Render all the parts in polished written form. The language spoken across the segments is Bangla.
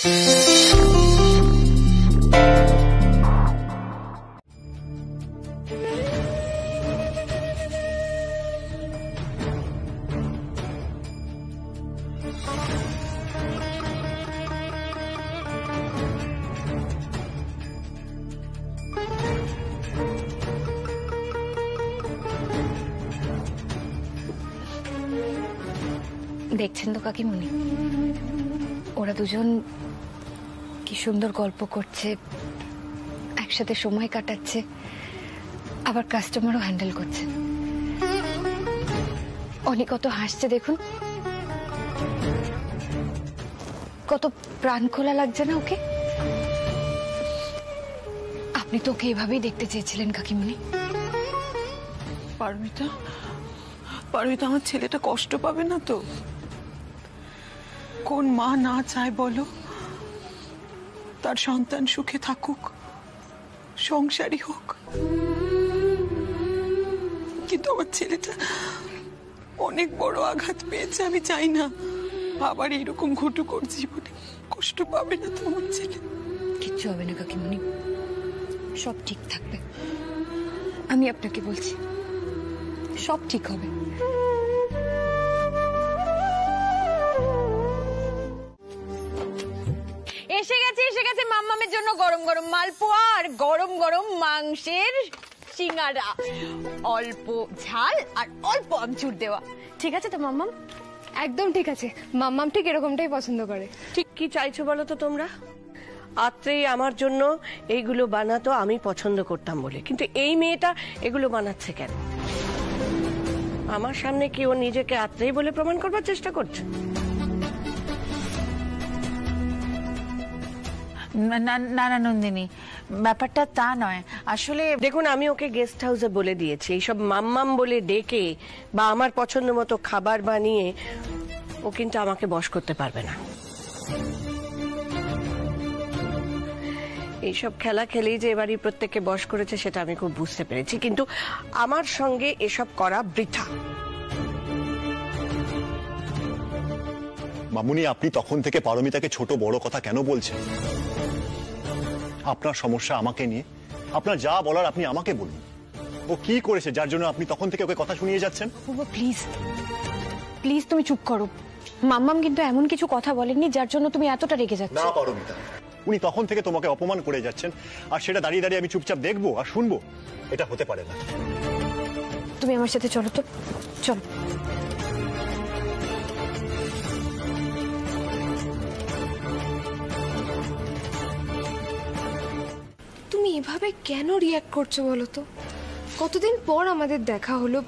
দেখছেন তো কাকিমুনি, ওরা দুজন কি সুন্দর গল্প করছে, একসাথে সময় কাটাচ্ছে, আবার কাস্টমারও হ্যান্ডেল করছে। অনি কত হাসছে দেখুন, কত প্রাণ খোলা লাগছে না ওকে। আপনি তো ওকে এভাবেই দেখতে চেয়েছিলেন কাকিমুনি। পারমিতা, পারমিতা, আমার ছেলেটা কষ্ট পাবে না তো? কোন মা না চায় বলো তার সন্তান সুখে থাকুক, সংসারী হোক? কিন্তু আমার ছেলেটা অনেক বড় আঘাত পেয়েছে, আমি চাই না আবার এইরকম ঘটুকর জীবনে কষ্ট পাবে না তো আমার ছেলে। কিচ্ছু হবে না কাকিমুনি, সব ঠিক থাকবে। আমি আপনাকে বলছি, সব ঠিক হবে। এসে গেছে মাম্মামের জন্য গরম গরম মালপোয়া আর গরম গরম মাংসের সিঙ্গারা, অল্প ঝাল আর অল্প আমচুর দেওয়া। ঠিক আছে তো মাম্মাম? একদম ঠিক আছে, মাম্মাম ঠিক এরকমটাই পছন্দ করে। ঠিক কি চাইছো বলো তো তোমরা? আত্রেই আমার জন্য এইগুলো বানাতো আমি পছন্দ করতাম বলে, কিন্তু এই মেয়েটা এগুলো বানাচ্ছে কেন? আমার সামনে কি ও নিজেকে আত্রেই বলে প্রমাণ করবার চেষ্টা করছে? না না নন্দিনী, ব্যাপারটা তা নয়। আসলে দেখুন, আমি ওকে গেস্ট হাউসে বলে দিয়েছি এইসব মাম্মাম বলে ডেকে বা আমার পছন্দ মতো খাবার বানিয়ে ও কিন্তু আমাকে বশ করতে পারবে না। এইসব খেলা খেলেই যে এবারই প্রত্যেককে বশ করেছে সেটা আমি খুব বুঝতে পেরেছি, কিন্তু আমার সঙ্গে এসব করা বৃথা। মামুনি, আপনি তখন থেকে পারমিতাকে ছোট বড় কথা কেন বলছেন? আপনার সমস্যা আমাকে নিয়ে, আপনার যা বলার আপনি আমাকে বলুন। ও কি করেছে যার জন্য আপনি তখন থেকে ওকে কথা শুনিয়ে যাচ্ছেন? প্লিজ প্লিজ তুমি চুপ করো। মাম্মাম কিন্তু এমন কিছু কথা বলেননি যার জন্য তুমি এতটা রেগে যাচ্ছ। না পারমিতা, উনি তখন থেকে তোমাকে অপমান করে যাচ্ছেন, আর সেটা দাঁড়িয়ে দাঁড়িয়ে আমি চুপচাপ দেখবো আর শুনবো? এটা হতে পারে না। তুমি আমার সাথে চলো তো, চলো। তুমি এভাবে কেন রিয়াক্ট করছো বলো তো? কতদিন পর আমাদের দেখা হলো,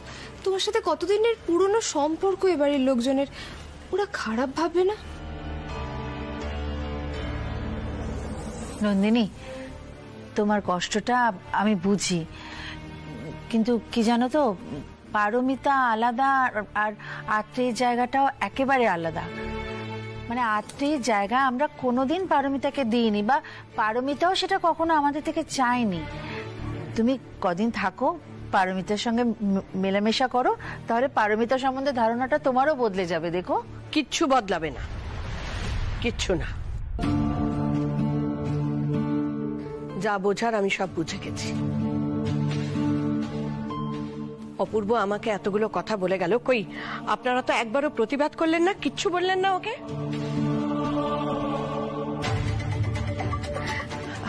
তোমার সাথে কতদিনের পুরনো সম্পর্ক এবারের লোকজনের, ওরা খারাপ ভাববে না? নন্দিনী, তোমার কষ্টটা আমি বুঝি, কিন্তু কি জানো তো, পারমিতা আলাদা আর আত্রের জায়গাটাও একেবারে আলাদা। মানে আত্রের জায়গা আমরা কোনোদিন পারমিতাকে দিইনি, বা পারমিতাও সেটা কখনো আমাদের থেকে চায়নি। তুমি কদিন থাকো, পারমিতার সঙ্গে মেলামেশা করো, তাহলে পারমিতা সম্বন্ধে ধারণাটা তোমারও বদলে যাবে। দেখো, কিচ্ছু বদলাবে না, কিচ্ছু না। যা বোঝার আমি সব বুঝে গেছি। অপূর্ব আমাকে এতগুলো কথা বলে গেল, কই আপনারা তো একবারও প্রতিবাদ করলেন না, কিচ্ছু বললেন না ওকে?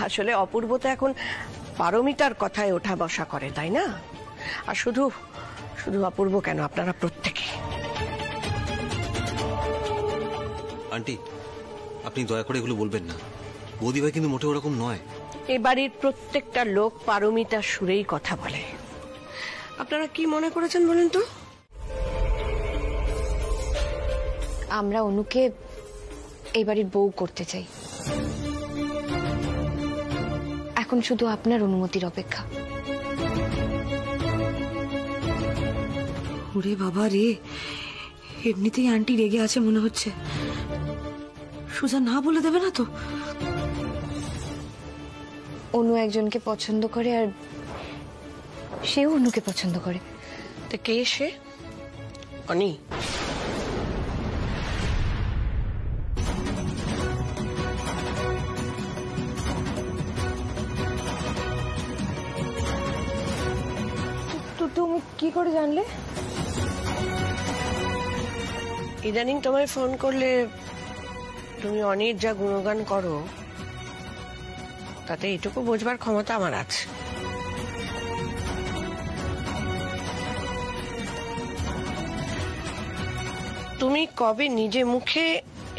আসলে অপূর্ব তো এখন পারমিতার কথায় ওঠা বসা করে, তাই না? আর শুধু শুধু অপূর্ব কেন, আপনারা প্রত্যেকে। আন্টি, আপনি দয়া করে এগুলো বলবেন না। বৌদি ভাই কিন্তু মোটেও ওরকম নয়। এ বাড়ির প্রত্যেকটা লোক পারমিতার সুরেই কথা বলে। আপনারা কি মনে করেছেন বলেন তো? আমরা অনুকে এই বাড়ির বউ করতে চাই, এখন শুধু আপনার অনুমতির অপেক্ষা। ওরে বাবা রে, এমনিতেই আন্টি রেগে আছে মনে হচ্ছে। সোজা না বলে দেবে না তো? অনু একজনকে পছন্দ করে, আর সেও অনুকে পছন্দ করে। তো কে সে? অনি? তুমি কি করে জানলে? ইদানিং তোমায় ফোন করলে তুমি অনির যা গুণগান করো তাতে এটুকু বোঝবার ক্ষমতা আমার আছে। তুমি কবে নিজে মুখে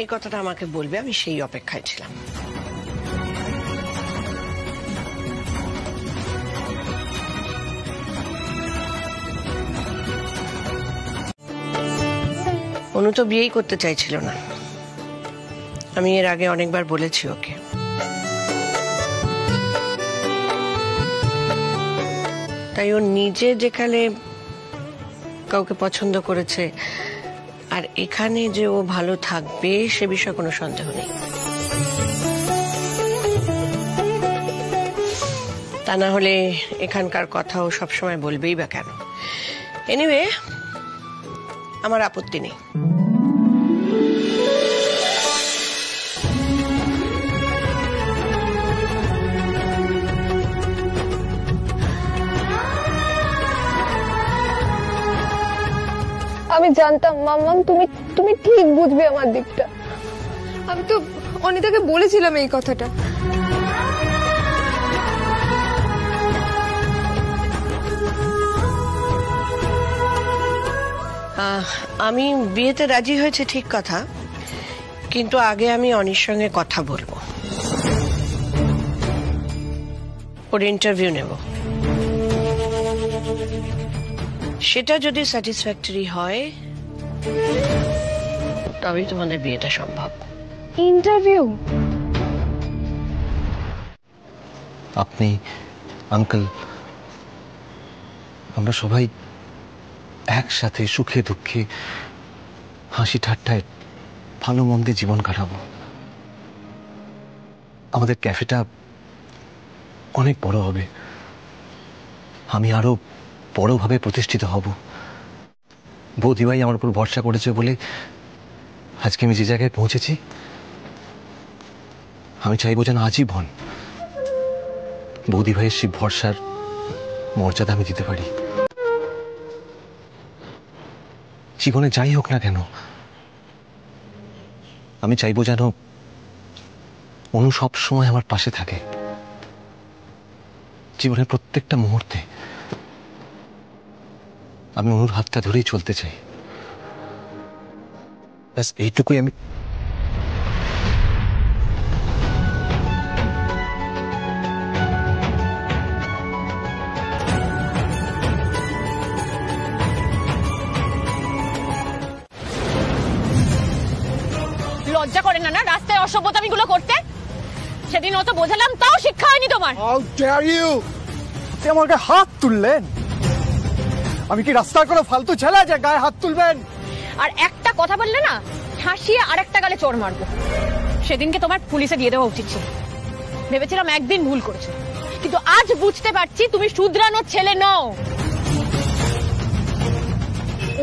এই কথাটা আমাকে বলবে আমি সেই অপেক্ষায় ছিলাম। অনু তো বিয়েই করতে চাইছিল না, আমি এর আগে অনেকবার বলেছি ওকে। তাই ও নিজে যেখানে কাউকে পছন্দ করেছে আর এখানে যে ও ভালো থাকবে সে বিষয়ে কোনো সন্দেহ নেই। তা না হলে এখানকার কথা ও সবসময় বলবেই বা কেন? এনিওয়ে, আমার আপত্তি নেই। আমি জানতাম মাম্মাম তুমি ঠিক বুঝবে আমার দিকটা। আমি তো অনিতাকে বলেছিলাম এই কথাটা। আমি বিয়েতে রাজি হয়েছে ঠিক কথা, কিন্তু আগে আমি অনির সঙ্গে কথা বলবো, ওর ইন্টারভিউ নেব। সেটা যদি স্যাটিসফ্যাক্টরি হয় তবেই তোমাদের বিয়েটা সম্ভব। ইন্টারভিউ? আপনি, আঙ্কেল, আমরা সবাই একসাথে সুখে দুঃখে হাসি ঠাট্টায় ভালো মন্দে জীবন কাটাবো। আমাদের ক্যাফেটা অনেক বড় হবে, আমি আরো বড়ভাবে প্রতিষ্ঠিত হব। বৌদিভাই আমার উপর ভরসা করেছে বলে আজকে আমি যে জায়গায় পৌঁছেছি। আমি চাইবো যেন আজীবন বৌদিভাইয়ের সেই ভরসার মর্যাদা আমি দিতে পারি। জীবনে যাই হোক না কেন আমি চাইবো যেন অনু সব সময় আমার পাশে থাকে, জীবনের প্রত্যেকটা মুহূর্তে আমি অনুর হাতটা ধরেই চলতে চাই। ব্যাস এইটুকুই আমি। লজ্জা করে না রাস্তায় অসভ্যতামি গুলো করতে? সেদিন অত বোঝালাম তাও শিক্ষা হয়নি তোমার। How dare you! আপনি আমাকে হাত তুললেন? আমি কি রাস্তার কোনো ফালতু ছেলে যে গায়ে হাত তুলবেন? আর একটা কথা বললে না ঠাসিয়ে আর একটা গালে চড় মারবো। সেদিনকে তোমার পুলিশে দিয়ে দেওয়া উচিত ছিল। ভেবেছিলাম একদিন ভুল করেছো, কিন্তু আজ বুঝতে পারছি তুমি শুধরানোর ছেলে নও।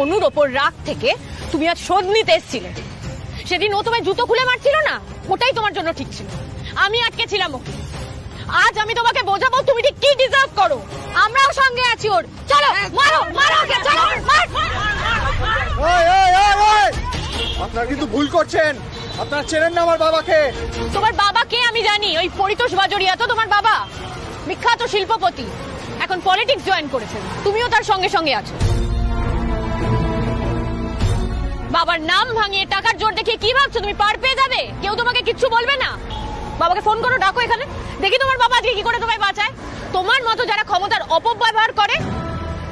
অনুর ওপর রাগ থেকে তুমি আজ শোধ নিতে এসেছিলে। সেদিন ও তোমায় জুতো খুলে মারছিল না, ওটাই তোমার জন্য ঠিক ছিল। আমি আটকে ছিলাম ওকে। আজ আমি তোমাকে বোঝাবো তুমি ঠিক কি ডিজার্ভ করো। আমরাও সঙ্গে আছি ওর। চলো মারো মারো ওকে, চলো মার। আপনারা কিন্তু ভুল করছেন। আপনারা চেনেন না আমার বাবাকে। তোমার বাবাকে আমি জানি, ওই পরিতোষ বাজরিয়া তো তোমার বাবা, বিখ্যাত শিল্পপতি। এখন পলিটিক্স জয়েন করেছে, তুমিও তার সঙ্গে সঙ্গে আছো। বাবার নাম ভাঙিয়ে টাকার জোর দেখিয়ে কি ভাবছো তুমি পার পেয়ে যাবে? কেউ তোমাকে কিচ্ছু বলবে না। বাবাকে ফোন করো, ডাকো এখানে, দেখি তোমার বাবা আজকে কি করে তোমায় বাঁচায়। তোমার মতো যারা ক্ষমতার অপব্যবহার করে,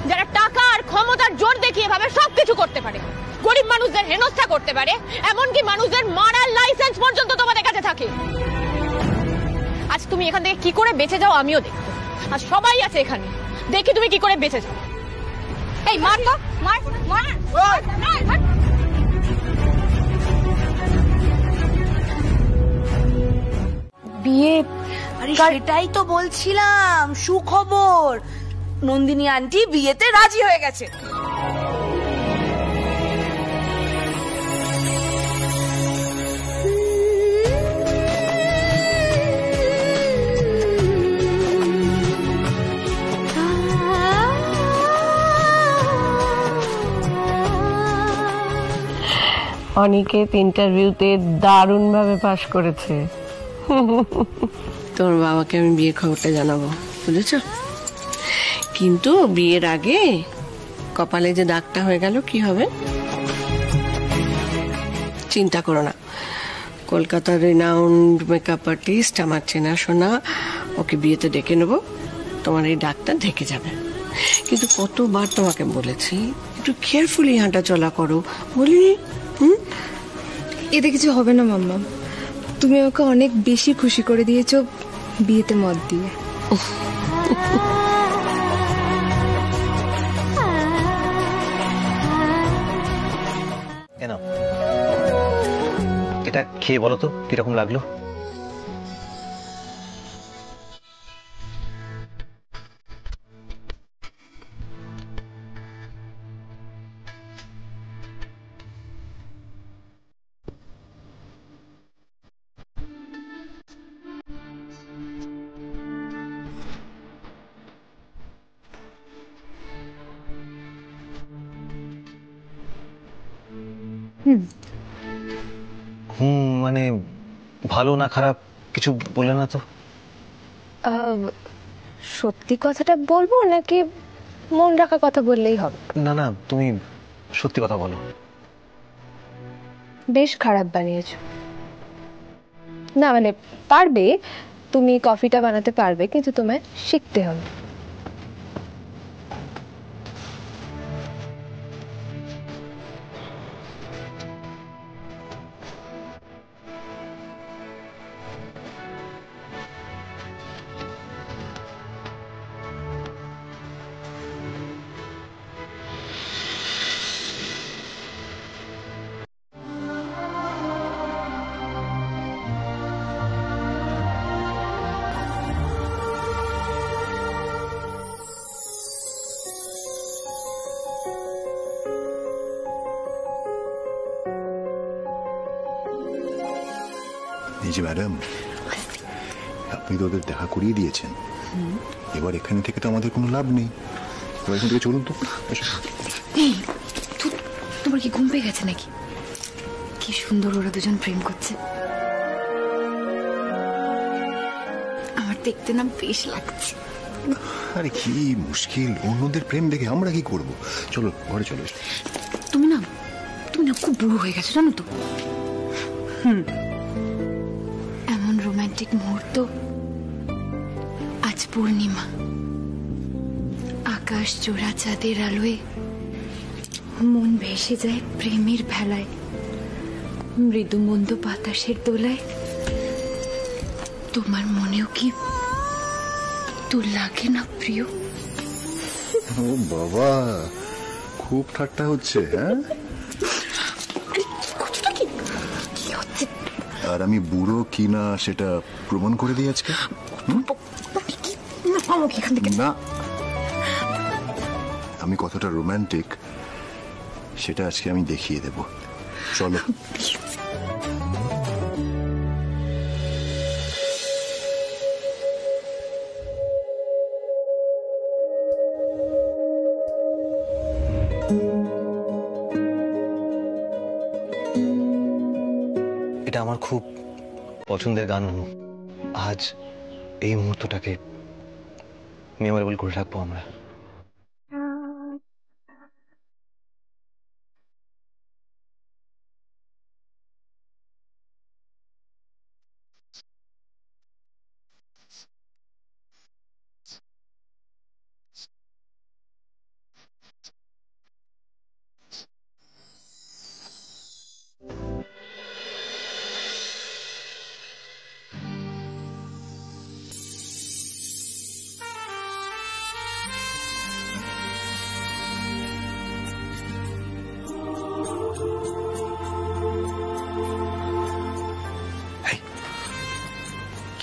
যারা টাকা আর ক্ষমতার জোর দেখিয়ে ভাবে সবকিছু করতে পারে, গরিব মানুষদের হেনস্থা করতে পারে, এমনকি মানুষদের মারার লাইসেন্স পর্যন্ত তোমাদের কাছে থাকে। আজ তুমি এখান থেকে কি করে বেঁচে যাও আমিও দেখবো। আজ সবাই আছে এখানে, দেখি তুমি কি করে বেঁচে যাও। এই মার তো, মার মার। বিয়ে? আরে সেটাই তো বলছিলাম, সুখবর। নন্দিনী আন্টি বিয়েতে রাজি হয়ে গেছে। অনিকেত ইন্টারভিউতে দারুণ ভাবে পাশ করেছে। তোর বাবাকে আমি বিয়ের খবরটা জানাবো, বুঝেছ? কিন্তু বিয়ের আগে কপালে যে দাগটা হয়ে গেল কি হবে? চিন্তা করো না, কলকাতার রিনাউন্ড মেকআপ আর্টিস্ট আমার চেনাশোনা, ওকে বিয়েতে ডেকে নেবো, তোমার এই দাগটা ঢেকে যাবে। কিন্তু কতবার তোমাকে বলেছি একটু কেয়ারফুলি হাঁটা চলা করো, বলিনি? এতে কিছু হবে না মাম্মা, তুমি ওকে অনেক বেশি খুশি করে দিয়েছো বিয়েতে মত দিয়ে। এটা খেয়ে বলো তো কিরকম লাগলো? মানে ভালো না খারাপ কিছু বলে না তো? সত্যি কথাটা বলবো নাকি মন রাখা কথা বললেই হবে? না না, তুমি সত্যি কথা বলো। বেশ খারাপ বানিয়েছো। না মানে পারবে, তুমি কফিটা বানাতে পারবে, কিন্তু তোমায় শিখতে হবে। এই যে ম্যাডাম, আপনি তো ওদের দেখা করিয়ে দিয়েছেন, এবার এখানে থেকে তো আমাদের কোনো লাভ নেই, এবার এখান থেকে চলুন তো। এই তোমার কি ঘুম পেয়ে গেছে নাকি? কি সুন্দর ওরা দুজন প্রেম করছে, আমার দেখতে না বেশ লাগছে। আরে কি মুশকিল, অন্যদের প্রেম দেখে আমরা কি করব? চলো ঘরে চলে এসো। তুমি না খুব বুড়ো হয়ে গেছো জানো তো। এমন রোমান্টিক মুহূর্ত আজ পূর্ণিমা, আকাশ জোড়া চাঁদের আলোয় মন ভেসে যায় প্রেমের ভেলায়, মৃদু মন্দ বাতাসের দোলায়। তোমার মনেও কি তোর লাগে না প্রিয়? ও বাবা, খুব ঠাট্টা হচ্ছে। হ্যাঁ, আর আমি বুড়ো কিনা সেটা প্রমাণ করে দিই আজকে। না, আমি কতটা রোমান্টিক সেটা আজকে আমি দেখিয়ে দেব। চলো। এটা আমার খুব পছন্দের গান। আজ এই মুহূর্তটাকে মেমোরেবল করে রাখবো আমরা।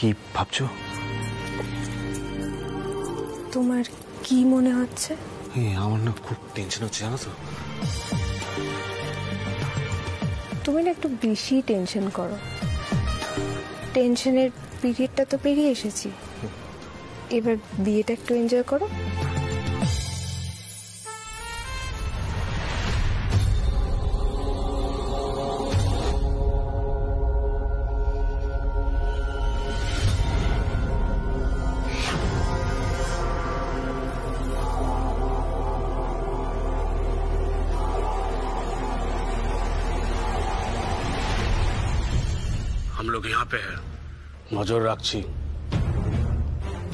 কি ভাবছো? তোমার কি মনে হচ্ছে? আমার না খুব টেনশন হচ্ছে জানো তো। তুমি না একটু বেশি টেনশন করো। টেনশনের পিরিয়ডটা তো পেরিয়ে এসেছি, এবার বিয়েটা একটু এনজয় করো। यहाँ पे है, নজর রাখছি।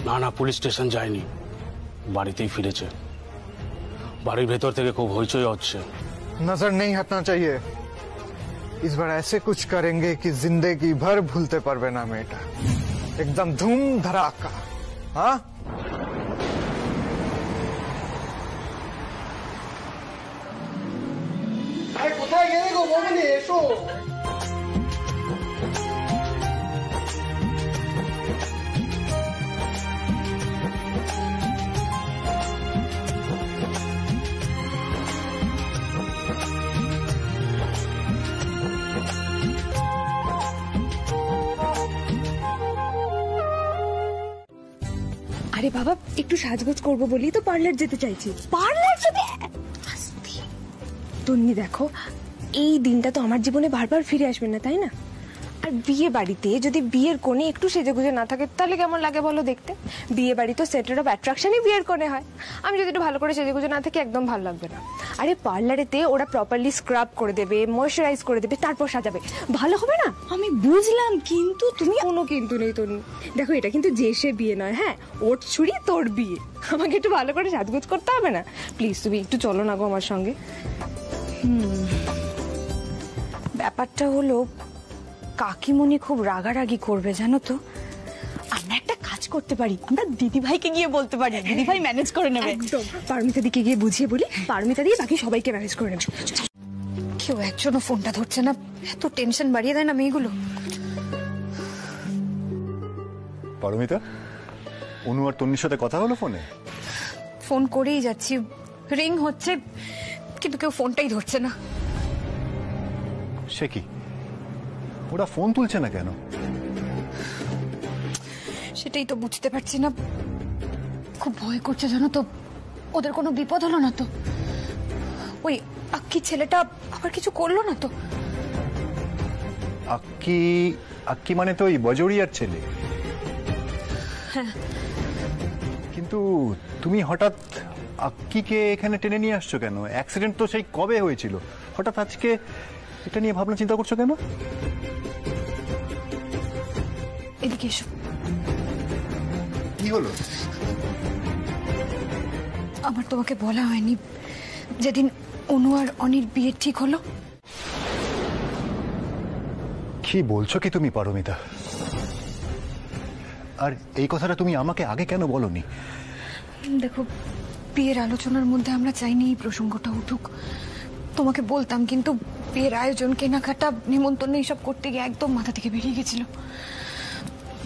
না না, পুলিশ স্টেশন যায়নি, বাড়িতেই ফিরেছে। বাড়ির ভেতর থেকে খুব হইচই হচ্ছে। नजर नहीं हटना चाहिए। इस बार ऐसे कुछ करेंगे कि जिंदगी भर भूलते पारबे ना मेटा। एकदम धूम धड़ाका। हाँ কোথায় গেলে গো বৌমনি? এসো। আরে বাবা, একটু সাজগোজ করবো বলি তো পার্লার যেতে চাইছি। পার্লার যাবে? তন্নি দেখো, এই দিনটা তো আমার জীবনে বারবার ফিরে আসবে না, তাই না? আর বিয়ে বাড়িতে যদি বিয়ের কোণে একটু সেজেগুজে না থাকে তাহলে কেমন লাগে বলো দেখতে? বিয়ে বাড়ি তো সেন্টার অফ অ্যাট্রাকশনই বিয়ের কোণে হয়। আমি যদি একটু ভালো করে সেজেগুজে না থাকি একদম ভালো লাগবে না। আরে পার্লারেতে ওরা প্রপারলি স্ক্রাব করে দেবে, ময়শ্চারাইজ করে দেবে, তারপর সাজাবে, ভালো হবে না? আমি বুঝলাম, কিন্তু তুমি কোনো কিন্তু নেই তন্নি। দেখো, এটা কিন্তু যে সে বিয়ে নয়, হ্যাঁ, ওর ছুরি তোর বিয়ে। আমাকে একটু ভালো করে সাজগোজ করতে হবে না? প্লিজ তুমি একটু চলো না গো আমার সঙ্গে। ব্যাপারটা হলো কাকিমণি খুব রাগারাগি করবে জানো তো। আমরা একটা কাজ করতে পারি, আমরা দিদিভাইকে গিয়ে বলতে পারি, দিদিভাই ম্যানেজ করে নেবে। একদম, পারমিতা দিকে গিয়ে বুঝিয়ে বলি, পারমিতা দিয়ে বাকি সবাইকে ম্যানেজ করে নেবে। কেউ একজনও ফোনটা ধরছে না, এত টেনশন বাড়িয়ে দেয় না মেয়েগুলো। পারমিতা, অনু আর তন্নির সাথে কথা হলো ফোনে? ফোন করেই যাচ্ছি, রিং হচ্ছে কিন্তু কেউ ফোনটাই ধরছে না। সে কি, ওরা ফোন তুলছে না কেন? সেটাই তো বুঝতে পারছি না, খুব ভয় করছে জানো তো, ওদের কোনো বিপদ হলো না তো? ওই আক্কি ছেলেটা আবার কিছু করলো না তো? আক্কি? আক্কি মানে তো ওই বজরিয়ার ছেলে। হ্যাঁ। কিন্তু তুমি হঠাৎ আক্কিকে এখানে টেনে নিয়ে আসছো কেন? অ্যাক্সিডেন্ট তো সেই কবে হয়েছিল, হঠাৎ আজকে এটা নিয়ে ভাবনা চিন্তা করছো কেন? এদিকে এসো। কি হলো? আমার তোমাকে বলা হয়নি, যেদিন অনু আর অনির বিয়ে ঠিক হলো। কি বলছো কি তুমি পারমিতা? আর এই কথাটা তুমি আমাকে আগে কেন বলনি? দেখো, বিয়ের আলোচনার মধ্যে আমরা চাইনি এই প্রসঙ্গটা উঠুক। তোমাকে বলতাম, কিন্তু বিয়ের আয়োজন, কেনাকাটা, নিমন্ত্রণ এইসব করতে গিয়ে একদম মাথা থেকে বেরিয়ে গেছিল।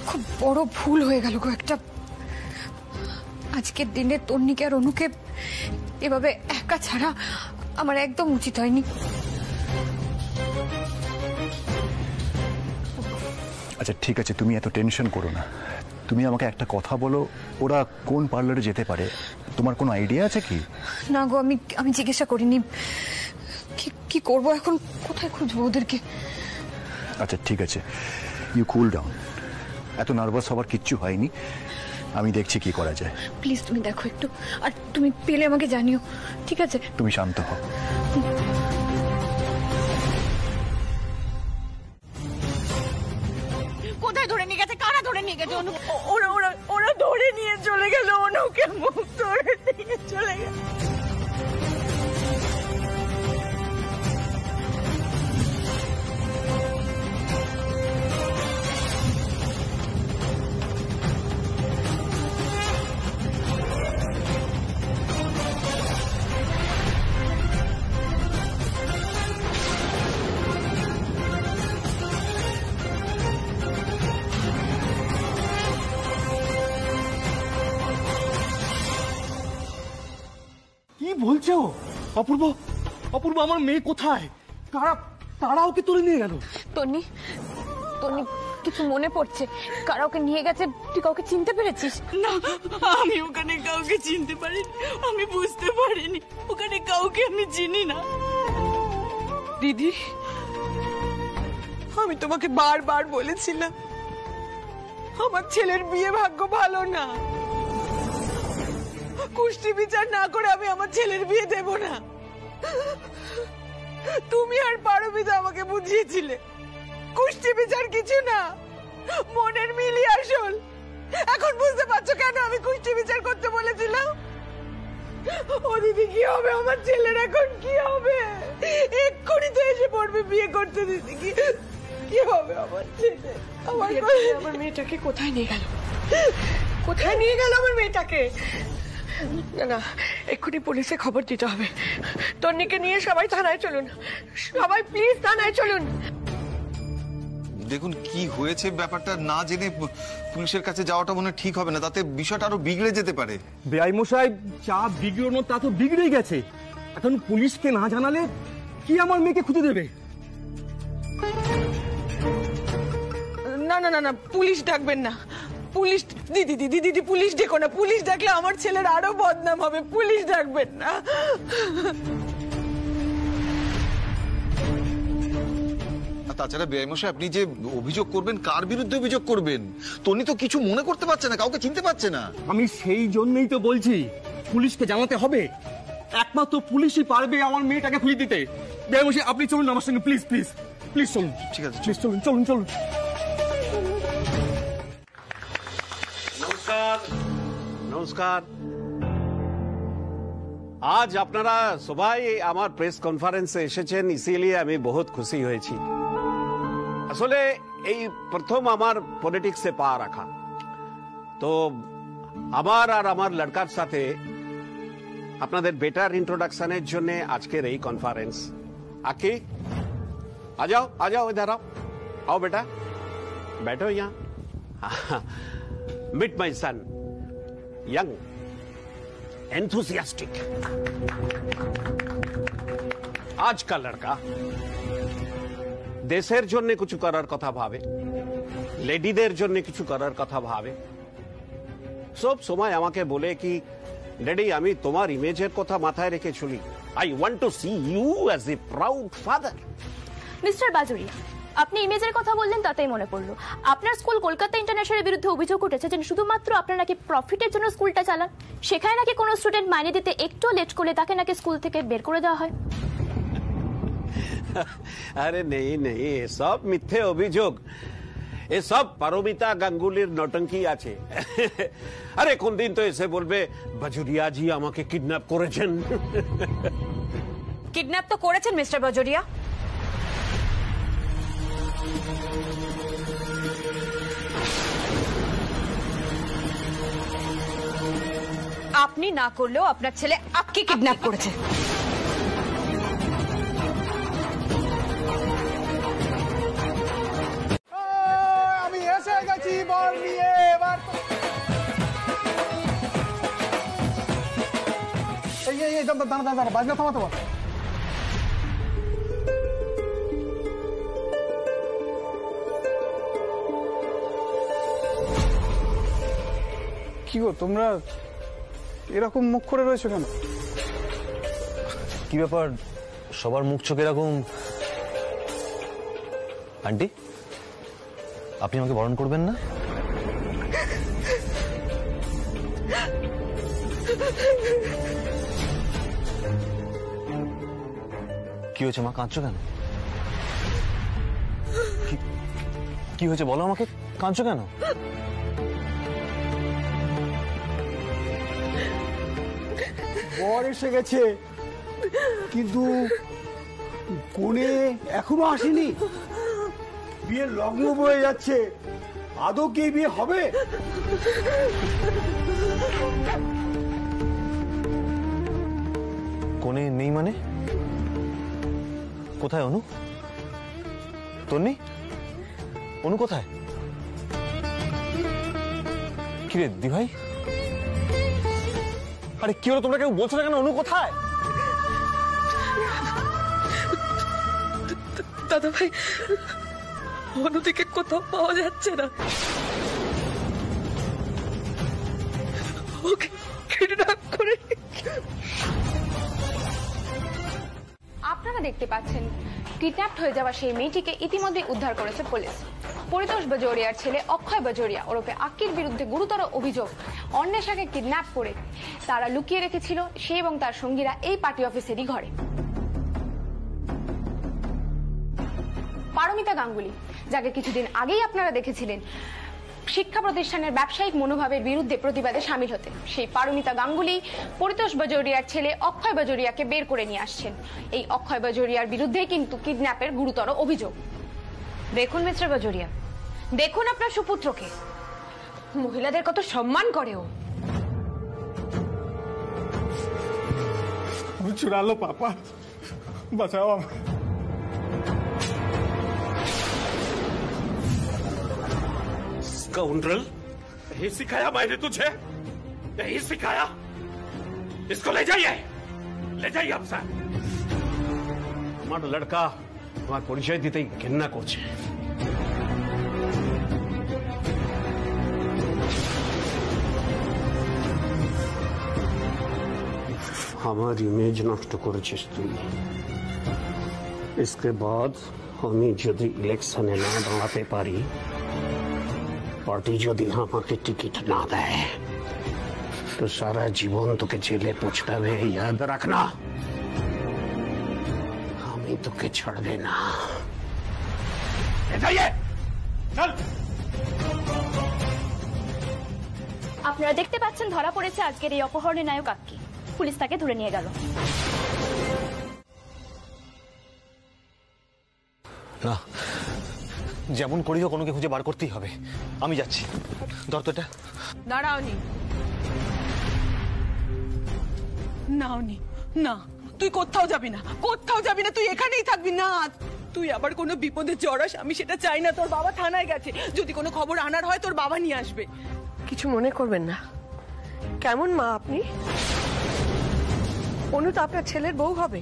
খুব বড় ভুল হয়ে গেল গো একটা। আজকের দিনে তন্নিকে আর অনুকে এভাবে একা ছাড়া আমার একদম উচিত হয়নি। আচ্ছা ঠিক আছে, তুমি এত টেনশন করো না। তুমি আমাকে একটা কথা বলো, ওরা কোন পার্লারে যেতে পারে? তোমার কোনো আইডিয়া আছে কি? না গো, আমি জিজ্ঞাসা করিনি। কি করবো এখন, কোথায় খুঁজবো ওদেরকে? আচ্ছা ঠিক আছে, ইউ কুল ডাউন। এত নার্ভাস হবার কিচ্ছু হয়নি, আমি দেখছি কি করা যায়। প্লিজ তুমি দেখো একটু, আর তুমি পেলে আমাকে জানিও, ঠিক আছে? তুমি শান্ত হও। কোথায় ধরে নিয়ে গেছে, কারা ধরে নিয়ে গেছে? ওরা ধরে নিয়ে চলে গেল, অনুকে মুখ ধরে নিয়ে চলে গেল। কি বলছো? অপূর্ব, অপূর্ব, আমার মেয়ে কোথায়? কারা ওকে তুলে নিয়ে গেল? তন্নি, কিছু মনে পড়ছে? কারা ওকে নিয়ে গেছে? তুই কাউকে চিনতে পেরেছিস? না, আমি ওখানে কাউকে চিনতে পারিনি, আমি বুঝতে পারিনি ওখানে কাউকে আমি চিনি না। দিদি, আমি তোমাকে বারবার বলেছিলাম আমার ছেলের বিয়ে ভাগ্য ভালো না। কুষ্টি বিচার না করে আমি আমার ছেলের বিয়ে দেব না। তুমি আর পারমিতা আমাকে বুঝিয়েছিলে কুষ্টি বিচার কিছু না, মনের মিলই আসল। এখন বুঝতে পারছো কেন আমি কুষ্টি বিচার করতে বলেছিলাম? ও দিদি, কি হবে আমার ছেলের এখন? কি হবে? এক্ষুনি তো এসে পড়বে বিয়ে করতে। দিদি, কি হবে আমার ছেলে? আমার মেয়েটাকে কোথায় নিয়ে গেল? কোথায় নিয়ে গেল আমার মেয়েটাকে? না না, এক্ষুনি পুলিশে খবর দিতে হবে। তন্নিকে নিয়ে সবাই থানায় চলুন, সবাই প্লিজ থানায় চলুন। দেখুন কি হয়েছে, ব্যাপারটা না জেনে পুলিশের কাছে যাওয়াটা মনে ঠিক হবে না, তাতে বিষয়টা আরো বিগড়ে যেতে পারে। বেআই মশাই, যা বিগড়ানো তা তো বিগড়েই গেছে। এখন পুলিশকে না জানালে কি আমার মেয়েকে খুঁজে দেবে? না না না না, পুলিশ ডাকবেন না। পুলিশ, দিদি দিদি দিদি, পুলিশ ডেকো না। পুলিশ ডাকলে আমার ছেলের আরো বদনাম হবে। পুলিশ ডাকবেন না। তাছাড়া বেআইমশাই, আপনি যে অভিযোগ করবেন, কার বিরুদ্ধে অভিযোগ করবেন? তনি তো কিছু মনে করতে পারছে না, কাউকে চিনতে পারছে না। আমি সেই জন্যই তো বলছি পুলিশকে জানাতে হবে। একমাত্র পুলিশই পারবে আমার মেয়েটাকে খুঁজে দিতে। বেআই মশাই, আপনি চলুন আমার সঙ্গে, প্লিজ প্লিজ প্লিজ চলুন। ঠিক আছে, প্লিজ চলুন চলুন চলুন। নমস্কার নমস্কার। আজ আপনারা সবাই আমার প্রেস কনফারেন্সে এসেছেন, ইসিলিয়ে আমি বহুত খুশি হয়েছি। আসলে এই প্রথম আমার পলিটিক্সে পা রাখা, তো আমার আর আমার লড়কার সাথে আপনাদের বেটার ইন্ট্রোডাকশনের জন্য আজকের এই কনফারেন্স। আকি आ जाओ इधर आओ बेटा, बैठो यहाँ। Meet my son, young enthusiastic. आज का लड़का देशेर जन्य किछु करार कथा भावे, लेडीदेर जन्य किछु करार कथा भावे। सब समय आमाके बोले कि डैडी आमी तोमार इमेजेर कथा माथाय रेखे चली। I want to see you as a proud father. Mister Bajuria, আপনি ইমেজের কথা বললেন, তাতেই মনে পড়লো আপনার স্কুল কলকাতা ইন্টারন্যাশনালের বিরুদ্ধে অভিযোগ উঠেছে যে শুধুমাত্র আপনারা নাকি প্রফিটের জন্য স্কুলটা চালান। সেখানে নাকি কোনো স্টুডেন্ট মাইনে দিতে একটু লেট করলে তাকে নাকি স্কুল থেকে বের করে দেওয়া হয়। अरे नहीं नहीं, ये सब मिथ्ये अभियोग, ये सब पारमिता गांगुलीर नौटंकी आछे। अरे कोन दिन तो एसे बोलबे बाजुरिया जी आमाके किडनैप करेছেন। কিডন্যাপ তো করেছেন মিস্টার বাজুরিয়া। আপনি না করলেও আপনার ছেলে আক্কি কিডন্যাপ করেছে। আমি এসে গেছি বল নিয়ে। এবার এই দাঁড়া বাজনা থামাতো। কি গো, তোমরা এরকম মুখ করে রয়েছো কেন? কি ব্যাপার, সবার মুখ চোখ এরকম? আন্টি, আপনি আমাকে বরণ করবেন না? কি হয়েছে মা, কাঁদছো কেন? কি হয়েছে বলো আমাকে, কাঁদছো কেন? বর এসে গেছে, কিন্তু কোণে এখনো আসেনি। বিয়ের লগ্ন বয়ে যাচ্ছে, আদৌ কি বিয়ে হবে? কোণে নেই মানে? কোথায় অনু? তন্নি, অনু কোথায়? কিরে দিভাই, আরে কি হলো, তোমরা কেউ বলছো না কেন? অনু কোথায়? দাদা ভাই, অনুদিকে কোথাও পাওয়া যাচ্ছে না। ওকে কিডন্যাপ করে। আপনারা দেখতে পাচ্ছেন কিডন্যাপ হয়ে যাওয়া সেই মেয়েটিকে ইতিমধ্যে উদ্ধার করেছে পুলিশ। পরিতোষ বাজোরিয়ার ছেলে অক্ষয় বাজোরিয়া ওরফে আক্কির বিরুদ্ধে গুরুতর অভিযোগ, অন্বেষাকে কিডন্যাপ করে তারা লুকিয়ে রেখেছিল সে এবং তার সঙ্গীরা এই পার্টি অফিসেরই ঘরে। পারমিতা গাঙ্গুলি যাকে কিছুদিন আগেই আপনারা দেখেছিলেন শিক্ষা প্রতিষ্ঠানের ব্যবসায়িক মনোভাবের বিরুদ্ধে প্রতিবাদে সামিল হতে, সেই পারমিতা গাঙ্গুলি পরিতোষ বাজোরিয়ার ছেলে অক্ষয় বাজোরিয়াকে বের করে নিয়ে আসছেন। এই অক্ষয় বাজোরিয়ার বিরুদ্ধে কিন্তু কিডন্যাপের গুরুতর অভিযোগ। দেখুন মিস্টার বাজোরিয়া, দেখুন আপনার সুপুত্রকে, মহিলাদের কত সম্মান করে ও। चुरा लो पापा, बचाओ हमें। स्काउंड्रल, यही सिखाया मैंने तुझे, यही सिखाया। इसको ले जाइए अब से। हमारा लड़का তোমার পরিচয় দিতেই ঘেন্না করছে। আমার ইমেজ নষ্ট করেছিস তুই। इसके बाद আমি যদি ইলেকশনে না দাঁড়াতে পারি, পার্টি যদি আমাকে টিকিট না দেয়, তো সারা জীবন তোকে জেলে পৌঁছতে হবে। याद रखना, আমি তোকে ছাড়বে না। চল। আপনারা দেখতে পাচ্ছেন ধরা পড়েছে আজকের এই অপহরণের নায়ক আক্কি। পুলিশ তাকে ধরে নিয়ে গেল। না, যেমন করি হোক ওকে খুঁজে বার করতেই হবে। আমি যাচ্ছি। দরকারটা দাঁড়াওনি, নাওনি, না তুই কোথাও যাবি না, কোথাও যাবি না, তুই এখানেই থাকবি। না, তুই আবার কোনো বিপদে জড়াস, আমি সেটা চাই না। তোর বাবা থানায় গেছে, যদি কোনো খবর আনার হয় তোর বাবা নিয়ে আসবে। কিছু মনে করবেন না। কেমন মা আপনি? অনু তো আপনার ছেলের বউ হবে,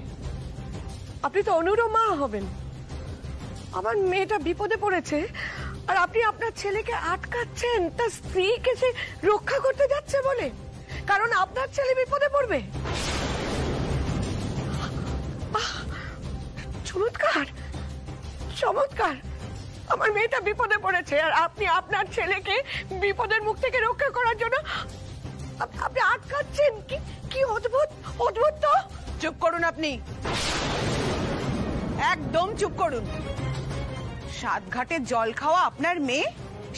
আপনি তো অনুরও মা হবেন। আমার মেয়েটা বিপদে পড়েছে আর আপনি আপনার ছেলেকে আটকাচ্ছেন তার স্ত্রীকে সে রক্ষা করতে যাচ্ছে বলে, কারণ আপনার ছেলে বিপদে পড়বে। চমৎকার, চমৎকার। আমার মেয়েটা বিপদে পড়েছে আর আপনি আপনার ছেলেকে বিপদের মুখ থেকে রক্ষা করার জন্য আপনি আটকাচ্ছেন। কি অদ্ভুত, অদ্ভুত তো। চুপ করুন আপনি, একদম চুপ করুন। সাতঘাটে জল খাওয়া আপনার মেয়ে,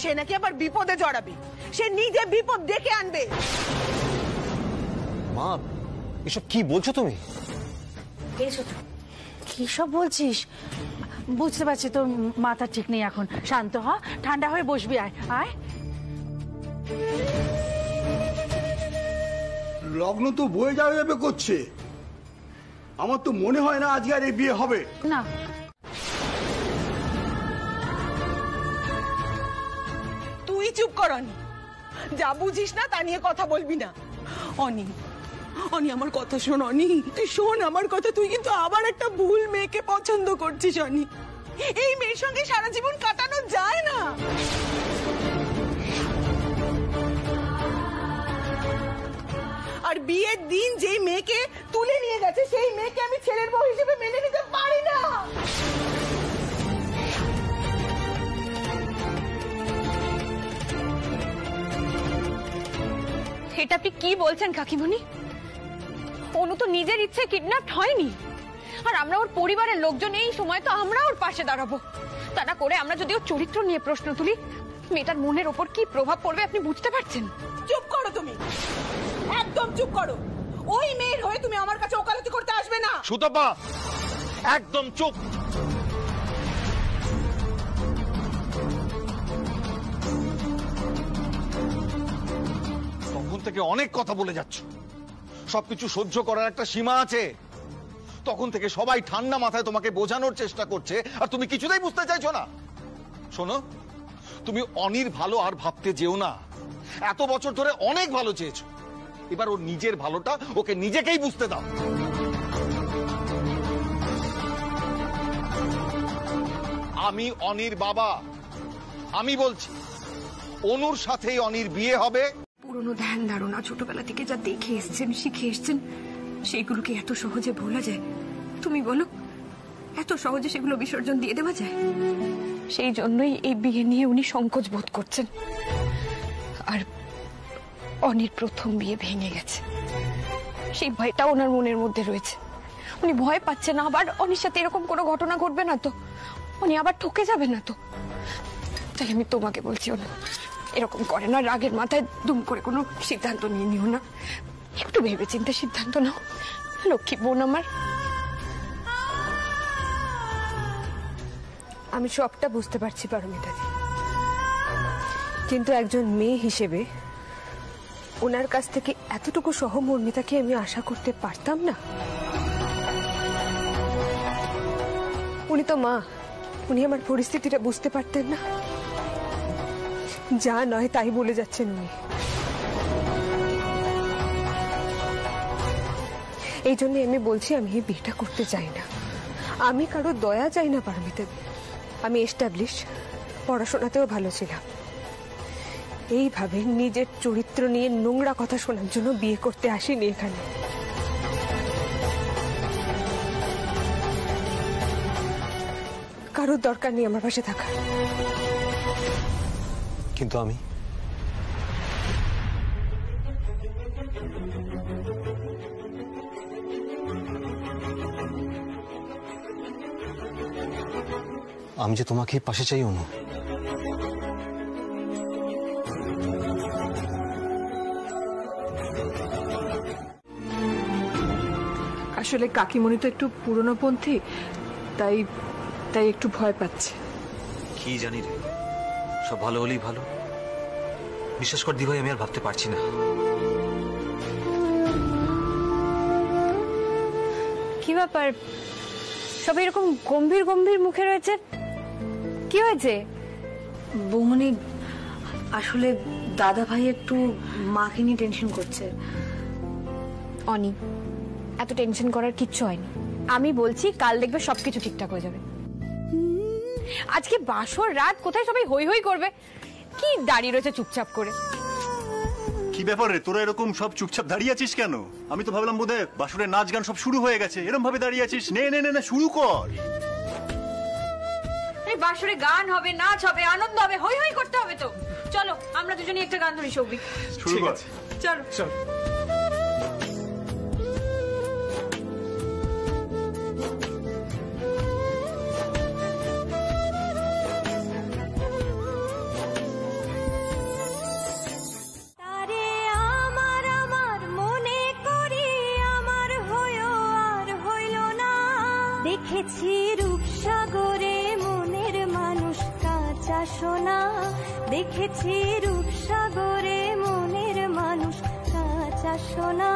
সে নাকি আবার বিপদে জড়াবে, সে নিজে বিপদ ডেকে আনবে। মা, এসব কি বলছো তুমি? কি সব বলছিস? বুঝতে পারছি তোর মাথা ঠিক নেই এখন। শান্ত হ, ঠান্ডা হয়ে বসবি। আয় আয়। লগ্ন তো বয়ে যাবে করছে, আমার তো মনে হয় না আজকে আর এই বিয়ে হবে। না, তুই চুপ কর অনি, যা বুঝিস না তা নিয়ে কথা বলবি না। অনি, অনি আমার কথা শোন। অনি তুই শোন আমার কথা, তুই কিন্তু আবার একটা ভুল মেয়েকে পছন্দ করছিস। অনি, এই মেয়ের সঙ্গে সারা জীবন কাটানো যায় না। আর বিয়ের দিন যেই মেয়েকে তুলে নিয়ে গেছে সেই মেয়েকে আমি ছেলের বউ হিসেবে মেনে নিতে পারি না। এটা আপনি কি বলছেন কাকিমণি? অনু তো নিজের ইচ্ছে কিডন্যাপ হয়নি, আর আমরা ওর পরিবারের লোকজন এই সময় তো আমরা ওর পাশে দাঁড়াবো। তা না করে আমরা যদি ওর চরিত্র নিয়ে প্রশ্ন তুলি, মেয়েটার মনের ওপর কি প্রভাব পড়বে আপনি বুঝতে পারছেন? চুপ করো তুমি, একদম চুপ করো। ওই মেয়ের হয়ে তুমি আমার কাছে ওকালতি করতে আসবে না। সুতপা, একদম চুপ। তখন থেকে অনেক কথা বলে যাচ্ছ, সবকিছু সহ্য করার একটা সীমা আছে। তখন থেকে সবাই ঠান্ডা মাথায় তোমাকে বোঝানোর চেষ্টা করছে, আর তুমি কিছুতেই বুঝতে চাইছো না। শোনো, তুমি অনির ভালো আর ভাবতে যেও না। এত বছর ধরে অনেক ভালো চেয়েছো, এবার ওর নিজের ভালোটা ওকে নিজেকেই বুঝতে দাও। আমি অনির বাবা, আমি বলছি অনুর সাথেই অনির বিয়ে হবে। পুরনো ধ্যান ধারণা ছোটবেলা থেকে যা দেখে এসছেন, শিখে এসছেন, সেইগুলোকে এত সহজে ভোলা যায়? তুমি বলো, এত সহজে সেগুলো বিসর্জন দিয়ে দেওয়া যায়? সেই জন্যই এই বিয়ে নিয়ে উনি সংকোচ বোধ করছেন। আর অনির প্রথম বিয়ে ভেঙে গেছে, সেই ভয়টা ওনার মনের মধ্যে রয়েছে। উনি ভয় পাচ্ছেন আবার অনির সাথে এরকম কোনো ঘটনা ঘটবে না তো, উনি আবার ঠকে যাবে না তো। তাই আমি তোমাকে বলছি না, এরকম করে না, রাগের মাথায় দুম করে কোনো সিদ্ধান্ত নিয়ে নিও না, একটু ভেবেচিন্তে সিদ্ধান্ত নাও। লক্ষ্মী বোন আমার। আমি সবটা বুঝতে পারছি পারমিতা, কিন্তু একজন মেয়ে হিসেবে ওনার কাছ থেকে এতটুকু সহমর্মিতাকে আমি আশা করতে পারতাম না। উনি তো মা, উনি আমার পরিস্থিতিটা বুঝতে পারতেন না। যা নয় তাই বলে যাচ্ছেন উনি। এই জন্য আমি বলছি আমি এই বিয়েটা করতে চাই না। আমি কারো দয়া চাই না পারমিতা। আমি এস্টাবলিশ, পড়াশোনাতেও ভালো ছিলাম। এইভাবে নিজের চরিত্র নিয়ে নোংরা কথা শোনার জন্য বিয়ে করতে আসিনি এখানে। কারোর দরকার নেই আমার পাশে থাকা। কিন্তু আমি যে তোমাকে পাশে চাই অনু। আসলে কাকিমণি তো একটু পুরনোপন্থী, তাই তাই একটু ভয় পাচ্ছে। কি জানি রে, সব ভালো হলেই ভালো। বিশ্বাস কর দিভাই, আমি আর ভাবতে পারছি না। কি ব্যাপার, সবাই এরকম গম্ভীর গম্ভীর মুখে রয়েছে, কি হয়েছে? বৌমনি, আসলে দাদা ভাই একটু মাকে নিয়ে টেনশন করছে। অনি, এত টেনশন করার কিচ্ছু হয়নি। আমি বলছি কাল দেখবে সবকিছু ঠিকঠাক হয়ে যাবে। আজকে বাসর রাত, কোথায় সবাই হই হই করবে, কি দাঁড়িয়ে রয়েছে চুপচাপ করে? কি ব্যাপার রে, তোরা এরকম সব চুপচাপ দাঁড়িয়ে আছিস কেন? আমি তো ভাবলাম বোধহয় বাসুরের নাচ গান সব শুরু হয়ে গেছে, এরকম ভাবে দাঁড়িয়ে আছিস। নে নে নে, শুরু কর। বাসরে গান হবে, নাচ হবে, আনন্দ হবে, হই হই করতে হবে তো। চলো আমরা দুজনেই একটা গান ধরি সৌভিক। শুরু কর। চলো চল। দেখেছি রূপসাগরে মনের মানুষ কাঁচা সোনা, দেখেছি রূপসাগরে মনের মানুষ কাঁচা সোনা।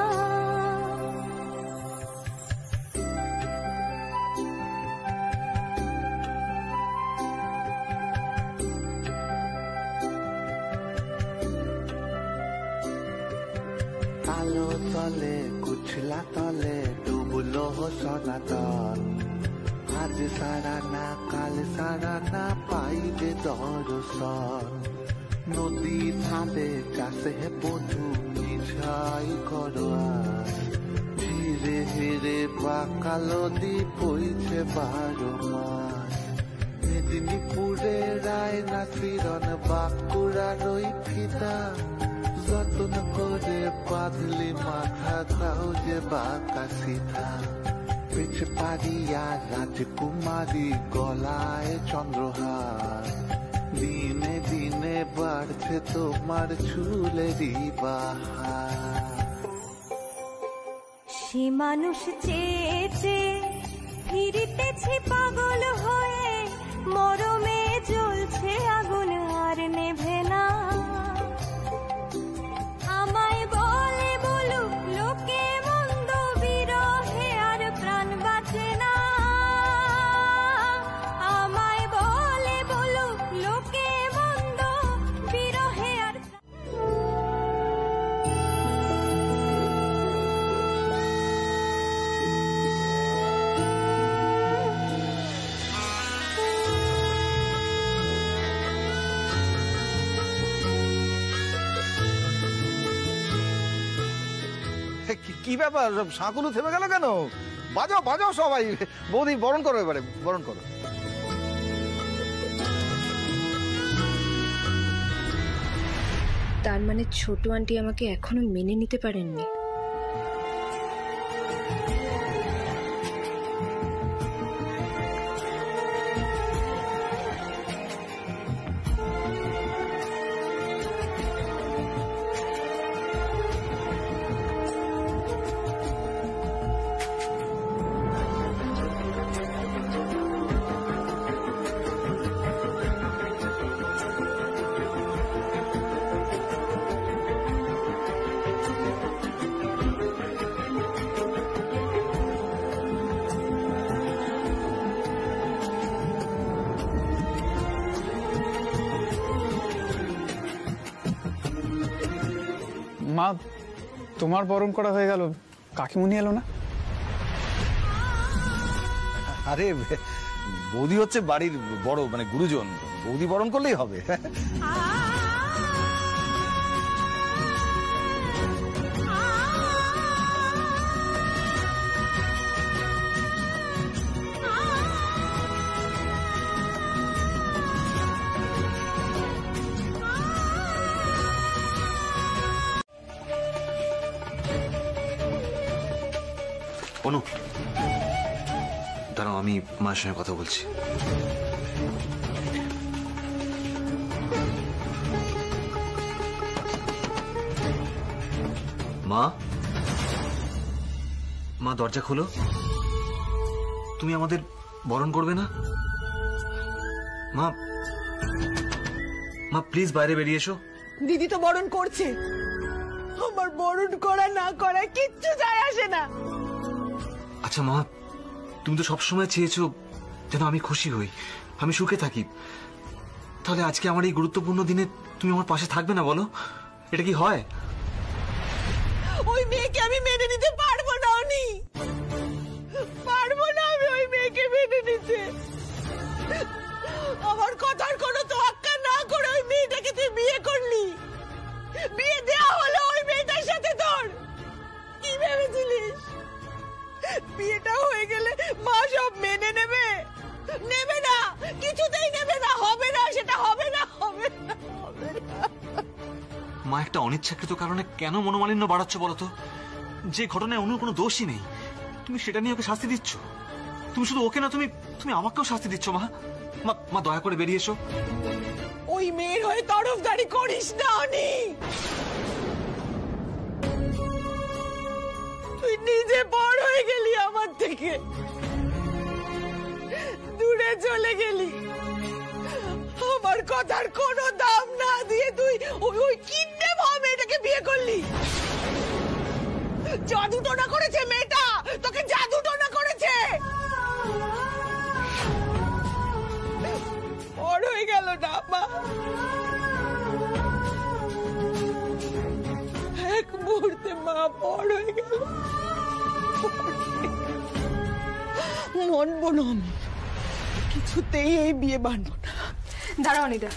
কালো তলে কুচলা তলে ডুবলো সনাতন, আজ সারা না কাল সারা না পাইবে দর্শন। নদী ধারে কাছে বধু মিছাই করোয়াস, ধীরে ধীরে বাঁকালো দ্বীপ হইছে 12 মাস। মেদিনীপুরে রায় না চিরন বাঁকুড়ার ওই ফিতা, যতন করে বাঁধলি মাথা তাও যে বাঁকা সিধা। পেছ পারিয়া রাজকুমারী গলায় চন্দ্রহার, দিনে দিনে বাড়ছে তোমার চুলেরই বাহার। সে মানুষ চেয়েছে ফিরিতেছি পাগল হয়ে, মরমে জ্বলছে আগুন আর নেভে না। আমায় বলে বলুক লোকে মন্দ, বিরহে আর প্রাণ বাঁচে না। আমায় বলে বলুক লোকে মন্দ, বিরহে আর কি ব্যাপার, সাঁকুলু থেমে গেল কেন? বাজাও বাজাও সবাই। বৌদি বরণ করো, এবারে বরণ করো। তার মানে ছোট আন্টি আমাকে এখনো মেনে নিতে পারেননি। মা, তোমার বরণ করা হয়ে গেল, কাকিমুনি এলো না? আরে বৌদি হচ্ছে বাড়ির বড়, মানে গুরুজন, বৌদি বরণ করলেই হবে। অনু, দাঁড়াও, আমি মায়ের সঙ্গে কথা বলছি। মা, মা দরজা খোলো। তুমি আমাদের বরণ করবে না? মা, মা প্লিজ বাইরে বেরিয়ে এসো। দিদি তো বরণ করছে, আমার বরণ করা না করা কিচ্ছু যায় আসে না। আচ্ছা মা, তুমি তো সবসময় চেয়েছো যেন আমি খুশি হই, আমি সুখে থাকি। তাহলে আজকে আমার এই গুরুত্বপূর্ণ দিনে তুমি আমার পাশে থাকবে না বলো? এটা কি হয়? ওই মেয়েকে আমি মেনে নিতে পারবো না, উনি পারবো না আমি ওই মেয়েকে মেনে নিতে। আমার কথার কোনো তোয়াক্কা না করে ওই মেয়েটাকে তুই বিয়ে করলি, বিয়ে দেওয়া হলো ওই মেয়েটার সাথে। তোর কি ভেবেছিলিস বিয়েটা হয়ে গেলে মা সব মেনে নেবে? নেবে না, কিছুতেই নেবে না, হবে না, সেটা হবে না, হবে না, হবে না। মা, একটা অনিচ্ছাকৃত কারণে কেন মনোমালিন্য বাড়াচ্ছ বলতো? যে ঘটনায় অনুর কোনো দোষই নেই, তুমি সেটা নিয়ে ওকে শাস্তি দিচ্ছ। তুমি শুধু ওকে না, তুমি তুমি আমাকেও শাস্তি দিচ্ছ। মা, মা দয়া করে বেরিয়ে এসো। ওই মেয়ের হয়ে তরফদারি করিস না অনি। তুই নিজে বড় হয়ে গেলি আমার থেকে, দূরে চলে গেলি। আমার কথার কোনো দাম না দিয়ে তুই ওই কিডন্যাপ হওয়া মেয়েটাকে বিয়ে করলি। জাদু টোনা করেছে মেয়েটা, তোকে জাদু টোনা করেছে। বড় হয়ে গেল না মা, এক মুহূর্তে মা বড় হয়ে গেল। মানবো না আমি, কিছুতেই এই বিয়ে মানবো না। দাঁড়াও অনিদা,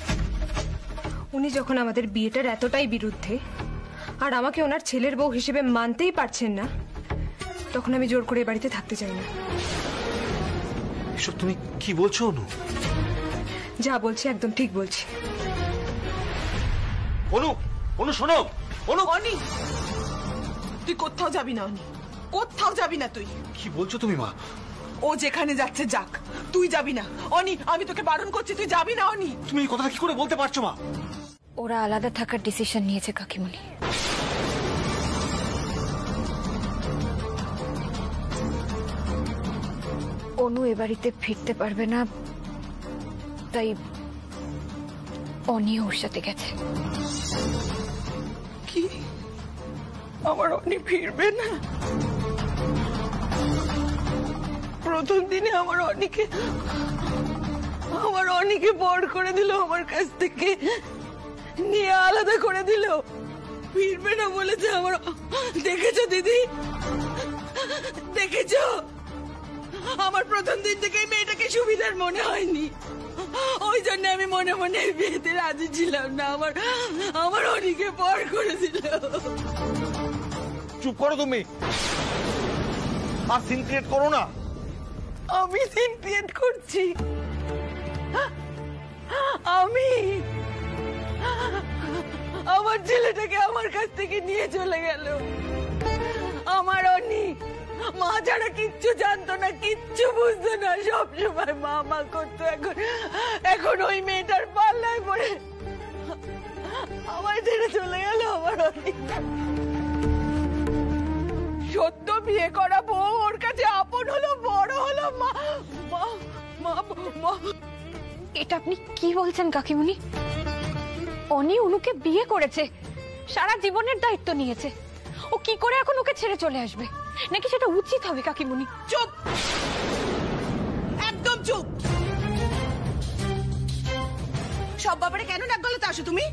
উনি যখন আমাদের বিয়েটার এতটাই বিরুদ্ধে আর আমাকে ওনার ছেলের বউ হিসেবে মানতেই পারছেন না, তখন আমি জোর করে বাড়িতে থাকতে চাই না। এসব তুমি কি বলছো অনু? যা বলছি একদম ঠিক বলছি। অনু, অনু শোনো। অনু, অনি তুই কোথাও যাবি না, অনি কোথাও যাবি না। তুই কি বলছো তুমি মা? ও যেখানে যাচ্ছে যাক, তুই যাবি না। অনি আমি তোকে বারণ করছি, তুই যাবি না। অনি তুমি এই কথাটা কি করে বলতে পারছো মা? ওরা আলাদা থাকার ডিসিশন নিয়েছে কাকিমণি। অনু এ বাড়িতে ফিরতে পারবে না, তাই অনি ওর সাথে গেছে। কি আমার অনি ফিরবে না? প্রথম দিনে আমার অনিকে বড় করে দিল, আমার কাছ থেকে নিয়ে আলাদা করে দিল। ফিরবে না বলেছে আমার। দেখেছো দিদি, দেখেছো? আমার প্রথম দিন থেকে মেয়েটাকে সুবিধার মনে হয়নি, ওই জন্য আমি মনে মনে বিয়েতে রাজি ছিলাম না। আমার অনিকে বড় করে দিল। চুপ করো তুমি, আর সিন ক্রিয়েট করো না। আমি সিন ক্রিয়েট করছি? আমি আমার ছেলেটাকে আমার কাছ থেকে নিয়ে চলে গেল। আমার অনি মা ছাড়া কিচ্ছু জানতো না, কিচ্ছু বুঝতো না, সবসময় মা মা করতো। এখন ওই মেয়েটার পাল্লায় পড়ে আমায় ছেড়ে চলে গেল আমার অনি। সত্য বিয়ে করা বউ ওর কাছে আপন হলো, বড় হলো। মা মা মা মা এটা আপনি কি বলছেন কাকিমণি? অনি অনুকে বিয়ে করেছে, সারা জীবনের দায়িত্ব নিয়েছে। ও কি করে এখন ওকে ছেড়ে চলে আসবে? নাকি সেটা উচিত হবে কাকিমণি? চুপ, একদম চুপ। সব ব্যাপারে কেন নাক গলাতে আসো তুমি?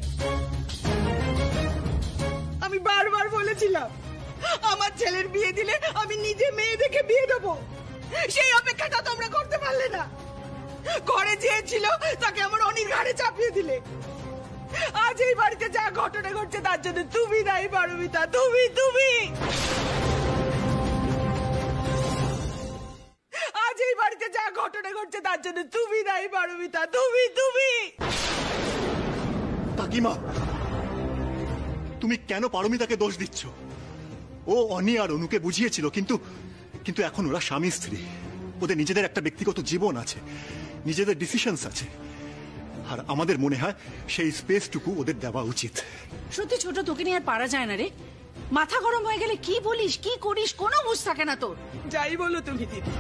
আমি বারবার আমার ছেলের বিয়ে দিলে আমি নিজে মেয়ে দেখে বিয়ে দেবো, সেই অপেক্ষাটা তোমরা করতে পারলে না। ঘরে যে ছিল তাকে আমার অনির ঘাড়ে চাপিয়ে দিলে। আজ এই বাড়িতে যা ঘটনা ঘটছে তার জন্য তুমি দায়ী পারমিতা, তুমি তুমি। আজ এই বাড়িতে যা ঘটনা ঘটছে তার জন্য তুমি দায়ী পারমিতা, তুমি তুমি। কাকিমা, তুমি কেন পারমিতাকে দোষ দিচ্ছ? ও অনি আর অনুকে বুঝিয়েছিল, কিন্তু কিন্তু এখন ওরা স্বামী স্ত্রী, ওদের নিজেদের একটা ব্যক্তিগত জীবন আছে, নিজেদের ডিসিশনস আছে, আর আমাদের মনে হয় সেই স্পেসটুকু ওদের দেওয়া উচিত। সত্যি ছোট, তোকে নিয়ে আর পারা যায় না রে। মাথা গরম হয়ে গেলে কি বলিস কি করিস কোনো বুঝ থাকে না তোর। যাই বলো তুমি দিদি,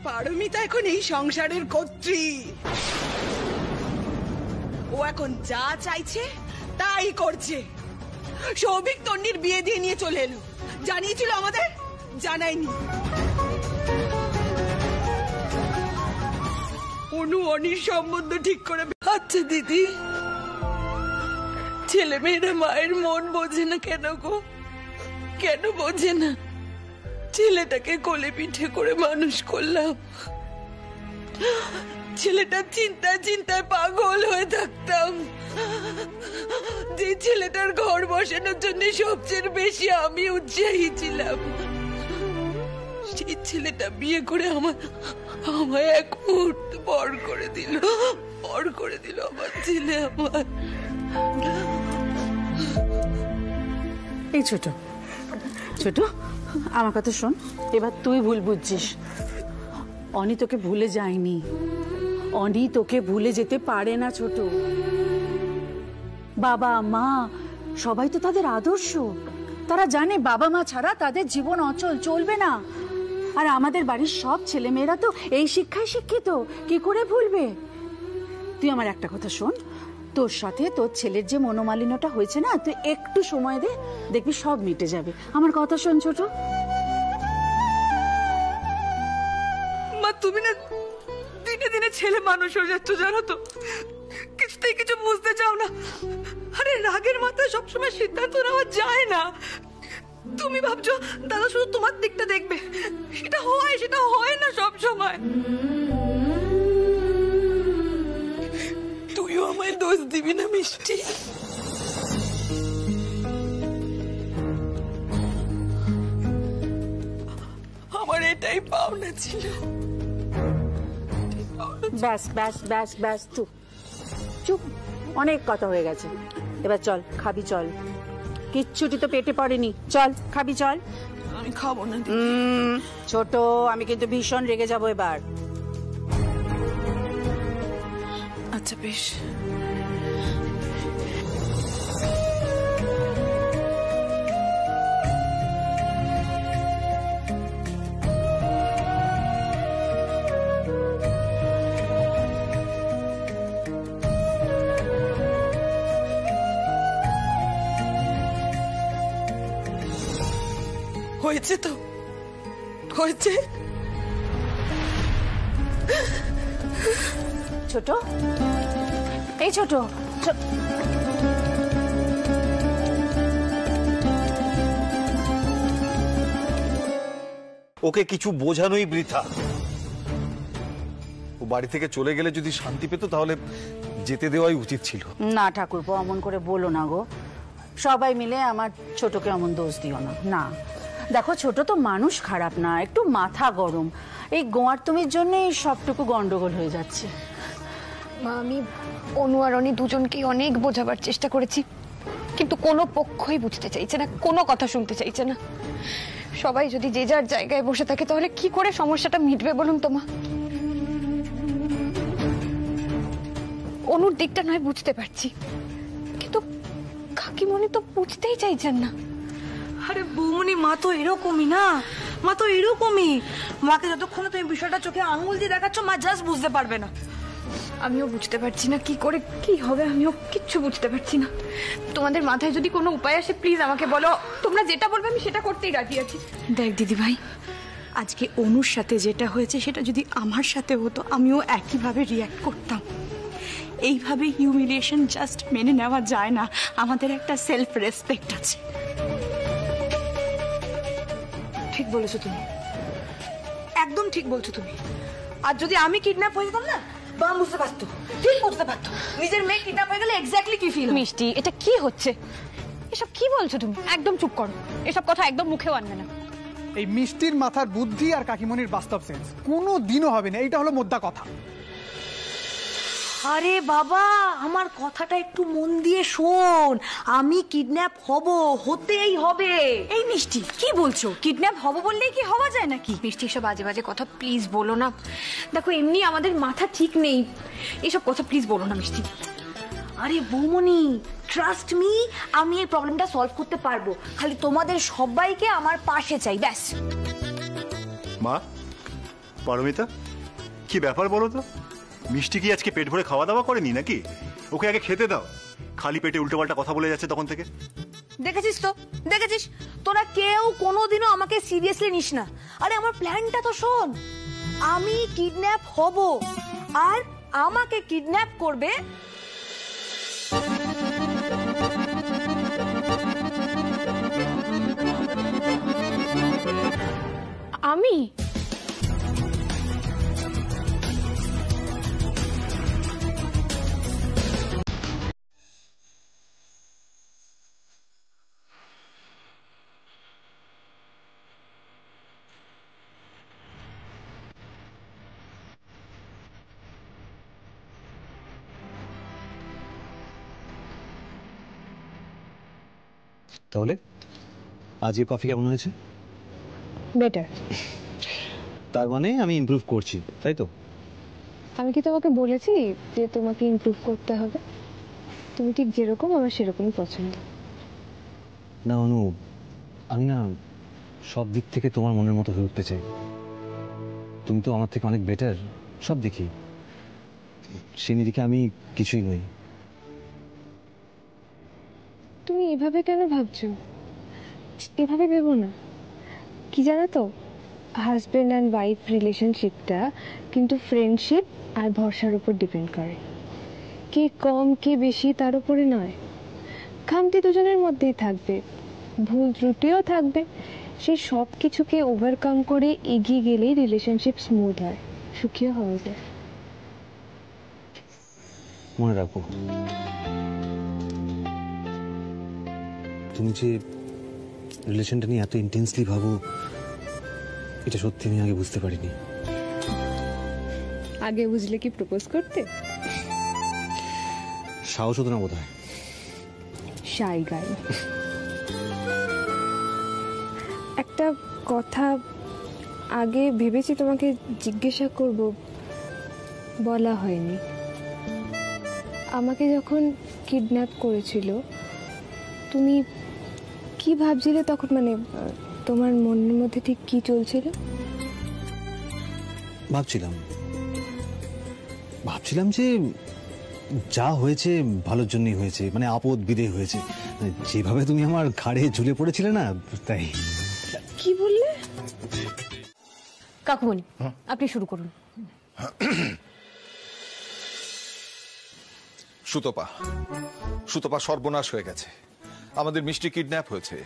পারমিতা এখন এই সংসারের কর্ত্রী। ও এখন যা চাইছে তাই করছে। সৌভিক তন্নির বিয়ে দিয়ে নিয়ে চলে এলো, জানিয়েছিল আমাদের? জানায়নি। অনু অনির সম্বন্ধ ঠিক করে। আচ্ছা দিদি, ছেলে মেয়েরা মায়ের মন বোঝে না কেন গো? কেন বোঝে না? ছেলেটাকে কোলে পিঠে করে মানুষ করলাম, ছেলেটা চিন্তায় চিন্তায় পাগল হয়ে থাকতাম। যে ছেলেটার ঘর বসানোর জন্য সবচেয়ে বেশি আমি উৎসাহী ছিলাম, সেই ছেলেটা বিয়ে করে আমায় এক মুহূর্ত পর করে দিল আমার ছেলে আমার। এই ছোট ছোট, আমার কথা শোন, এবার তুই ভুল বুঝছিস। অনি তোকে ভুলে যায়নি, অনি তোকে ভুলে যেতে পারে না ছোট। বাবা মা সবাই তো তাদের আদর্শ, তারা জানে বাবা মা ছাড়া তাদের জীবন অচল, চলবে না। আর আমাদের বাড়ির সব ছেলেমেয়েরা তো এই শিক্ষায় শিক্ষিত, কি করে ভুলবে? তুই আমার একটা কথা শোন, তোর সাথে তোর ছেলের যে মনোমালিন্যটা হয়েছে না, তুই একটু সময় দে, দেখবি সব মিটে যাবে। আমার কথা শোন ছোট। মা তুমি না দিনে দিনে ছেলে মানুষ হয়ে যাচ্ছ, জানো তো? কিছুতেই কিছু বুঝতে চাও না। আরে রাগের মাথায় সবসময় সিদ্ধান্ত নেওয়া যায় না। তুমি ভাবছো দাদা শুধু তোমার দিকটা দেখবে, সেটা হয় না সব সময়। তুইও আমায় দোষ দিবি না মিষ্টি? আমার এটাই পাওনা ছিল। ব্যাস ব্যাস ব্যাস ব্যাস, চুপ, অনেক কথা হয়ে গেছে। এবার চল, খাবি চল। কিচ্ছুটি তো পেটে পড়েনি, চল খাবি চল। আমি খাবো না ছোট, আমি কিন্তু ভীষণ রেগে যাবো এবার। আচ্ছা বেশ। হয়েছে তো, হয়েছে। ছোট, এই ছোট, ওকে কিছু বোঝানোই বৃথা। ও বাড়ি থেকে চলে গেলে যদি শান্তি পেত তাহলে যেতে দেওয়াই উচিত ছিল। না ঠাকুরপো, অমন করে বলো না গো। সবাই মিলে আমার ছোটকে অমন দোষ দিও না। না দেখো, ছোট তো মানুষ খারাপ না, একটু মাথা গরম। এই গোয়ার তুমির জন্যই সবটুকু গন্ডগোল হয়ে যাচ্ছে। মা, আমি অনু আর অনি দুজনকেই অনেক বোঝাবার চেষ্টা করেছি, কিন্তু কোনো পক্ষই বুঝতে চাইছে না, কোনো কথা শুনতে চাইছে না। সবাই যদি যে যার জায়গায় বসে থাকে তাহলে কি করে সমস্যাটা মিটবে বলুন তো মা? অনুর দিকটা নয় বুঝতে পারছি, কিন্তু কাকিমণি তো বুঝতেই চাইছেন না। আরে বৌমনি, মা তো এরকমই না, মা তো এরকমই। মাকে যতক্ষণ তুমি বিষয়টা চোখে আঙুল দিয়ে দেখাচ্ছ, মা জাস্ট বুঝতে পারবে না। আমিও বুঝতে পারছি না কি করে কি হবে, আমিও কিচ্ছু বুঝতে পারছি না। তোমাদের মাথায় যদি কোনো উপায় আসে প্লিজ আমাকে বলো, তোমরা যেটা বলবে আমি সেটা করতেই রাজি আছি। দেখ দিদি ভাই, আজকে অনুর সাথে যেটা হয়েছে সেটা যদি আমার সাথে হতো আমিও একইভাবে রিয়াক্ট করতাম। এইভাবে হিউমিলিয়েশন জাস্ট মেনে নেওয়া যায় না, আমাদের একটা সেলফ রেসপেক্ট আছে। ঠিক বলেছো তুমি, একদম ঠিক বলছো তুমি। আর যদি আমি কিডন্যাপ হয়ে যেতাম না, বাবা বুঝতে পারতো, ঠিক বুঝতে পারতো নিজের মেয়ে কিডন্যাপ হয়ে গেলে এক্স্যাক্টলি কি ফিল। মিষ্টি, এটা কি হচ্ছে? এসব কি বলছো তুমি? একদম চুপ করো, এসব কথা একদম মুখেও আনবে না। এই মিষ্টির মাথার বুদ্ধি আর কাকিমণির বাস্তব সেন্স কোনো দিনও হবে না, এইটা হলো মোদ্দা কথা। আরে বাবা, আমার কথাটা একটু মন দিয়ে শোন। আমি কিডন্যাপ হতেই হবে। এই মিষ্টি, কি বলছো? কিডন্যাপ হব বললেই কি হওয়া যায় নাকি? মিষ্টি, এসব বাজে বাজে কথা প্লিজ বলো না। দেখো এমনি আমাদের মাথা ঠিক নেই, এসব কথা প্লিজ বলো না মিষ্টি। আরে বৌমনি, ট্রাস্ট মি, আমি এই প্রবলেমটা সলভ করতে পারবো। খালি তোমাদের সবাইকে আমার পাশে চাই, ব্যাস। মা, পারমিতা, কি ব্যাপার বলো তো? মিষ্টি কি আজকে পেট ভরে খাওয়া দাওয়া করেনি নাকি? ওকে আগে খেতে দাও, খালি পেটে উল্টোপাল্টা কথা বলে যাচ্ছে তখন থেকে। দেখেছিস তো, দেখেছিস, তোরা কেউ কোনোদিনও আমাকে সিরিয়াসলি নিস না। আরে আমার প্ল্যানটা তো শোন, আমি কিডন্যাপ হব আর আমাকে কিডন্যাপ করবে আমি। তাহলে আজকে কফি কেমন হয়েছে? বেটার। তার মানে আমি ইমপ্রুভ করছি, তাই তো? আমি কি তোমাকে বলেছি যে তোমাকে ইমপ্রুভ করতে হবে? তুমি ঠিক যেরকম আমার সেরকমই পছন্দ। না অনু, আমি না সব দিক থেকে তোমার মনের মতো হয়ে উঠতে চাই। তুমি তো আমার থেকে অনেক বেটার সব দেখি, সে নিরিখে আমি কিছুই নই। তুমি এভাবে কেন ভাবছো? এভাবে ভেবো না। কি জানো তো, হাজব্যান্ড অ্যান্ড ওয়াইফ রিলেশনশিপটা কিন্তু ফ্রেন্ডশিপ আর ভরসার উপর ডিপেন্ড করে। কে কম কে বেশি তার উপরে নয়। খামতি দুজনের মধ্যেই থাকবে, ভুল ত্রুটিও থাকবে। সেই সব কিছুকে ওভারকাম করে এগিয়ে গেলেই রিলেশনশিপ স্মুথ হয়, সুখীও হওয়া যায়। মনে রাখবো। তুমি যে রিলেশনটা নিয়ে এত ইন্টেন্সলি ভাবো, এটা সত্যি আমি আগে বুঝতে পারিনি। আগে বুঝলে কি প্রপোজ করতে? সাহস হতো না বোধহয়। শাই গাই। একটা কথা আগে ভেবেছি তোমাকে জিজ্ঞাসা করব, বলা হয়নি। আমাকে যখন কিডন্যাপ করেছিল তুমি কি ভাবছিলে তখন? মানে তোমার মনের মধ্যে ঠিক কি চলছিল? ভাবছিলাম যে যা হয়েছে ভালোর জন্যই হয়েছে, মানে আপদ বিদেয় হয়েছে। যেভাবে তুমি আমার ঘাড়ে ঝুলে পড়েছিলে না, তাই। কি বললে? কাকুমণি, আপনি শুরু করুন। সুতপা সর্বনাশ হয়ে গেছে। আমাদের মিষ্টি কিডন্যাপ হয়েছে।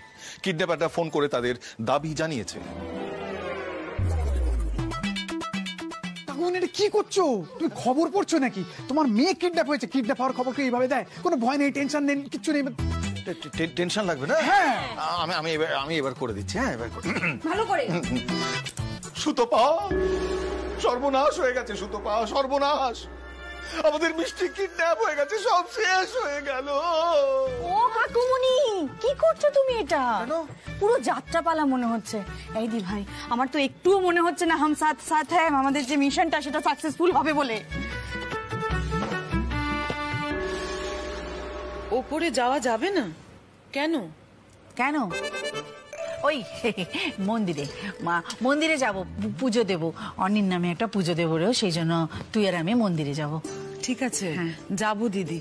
কিডন্যাপারটা ফোন করে তাদের দাবি জানিয়েছে। এটা কি করছো তুমি? খবর পড়ছো নাকি? তোমার মেয়ে কিডন্যাপ হয়েছে, কিডন্যাপ হওয়ার খবর কে এইভাবে দেয়? কোনো ভয় নেই, টেনশন নেই, কিচ্ছু নেই। টেনশন লাগবে না। হ্যাঁ, আমি এবার করে দিচ্ছি। হ্যাঁ, এবার ভালো করে। সুতপা সর্বনাশ হয়ে গেছে। সুতপা সর্বনাশ। আমাদের মিষ্টি কিডন্যাপ হয়ে গেছে, সব শেষ হয়ে গেল। ও কাকুমণি, কি করছো তুমি? এটা পুরো যাত্রাপালা মনে হচ্ছে। এই দি ভাই, আমার তো একটুও মনে হচ্ছে না হাম সাথ সাথ হ্যায় আমাদের যে মিশনটা সেটা সাকসেসফুল হবে বলে। ওপরে যাওয়া যাবে না কেন? কেন? ওই মন্দিরে, মা মন্দিরে যাব, পুজো দেব, অনির নামে একটা পুজো দেবো রে, সেই জন্য তুই আর আমি মন্দিরে যাব। ঠিক আছে, যাব দিদি,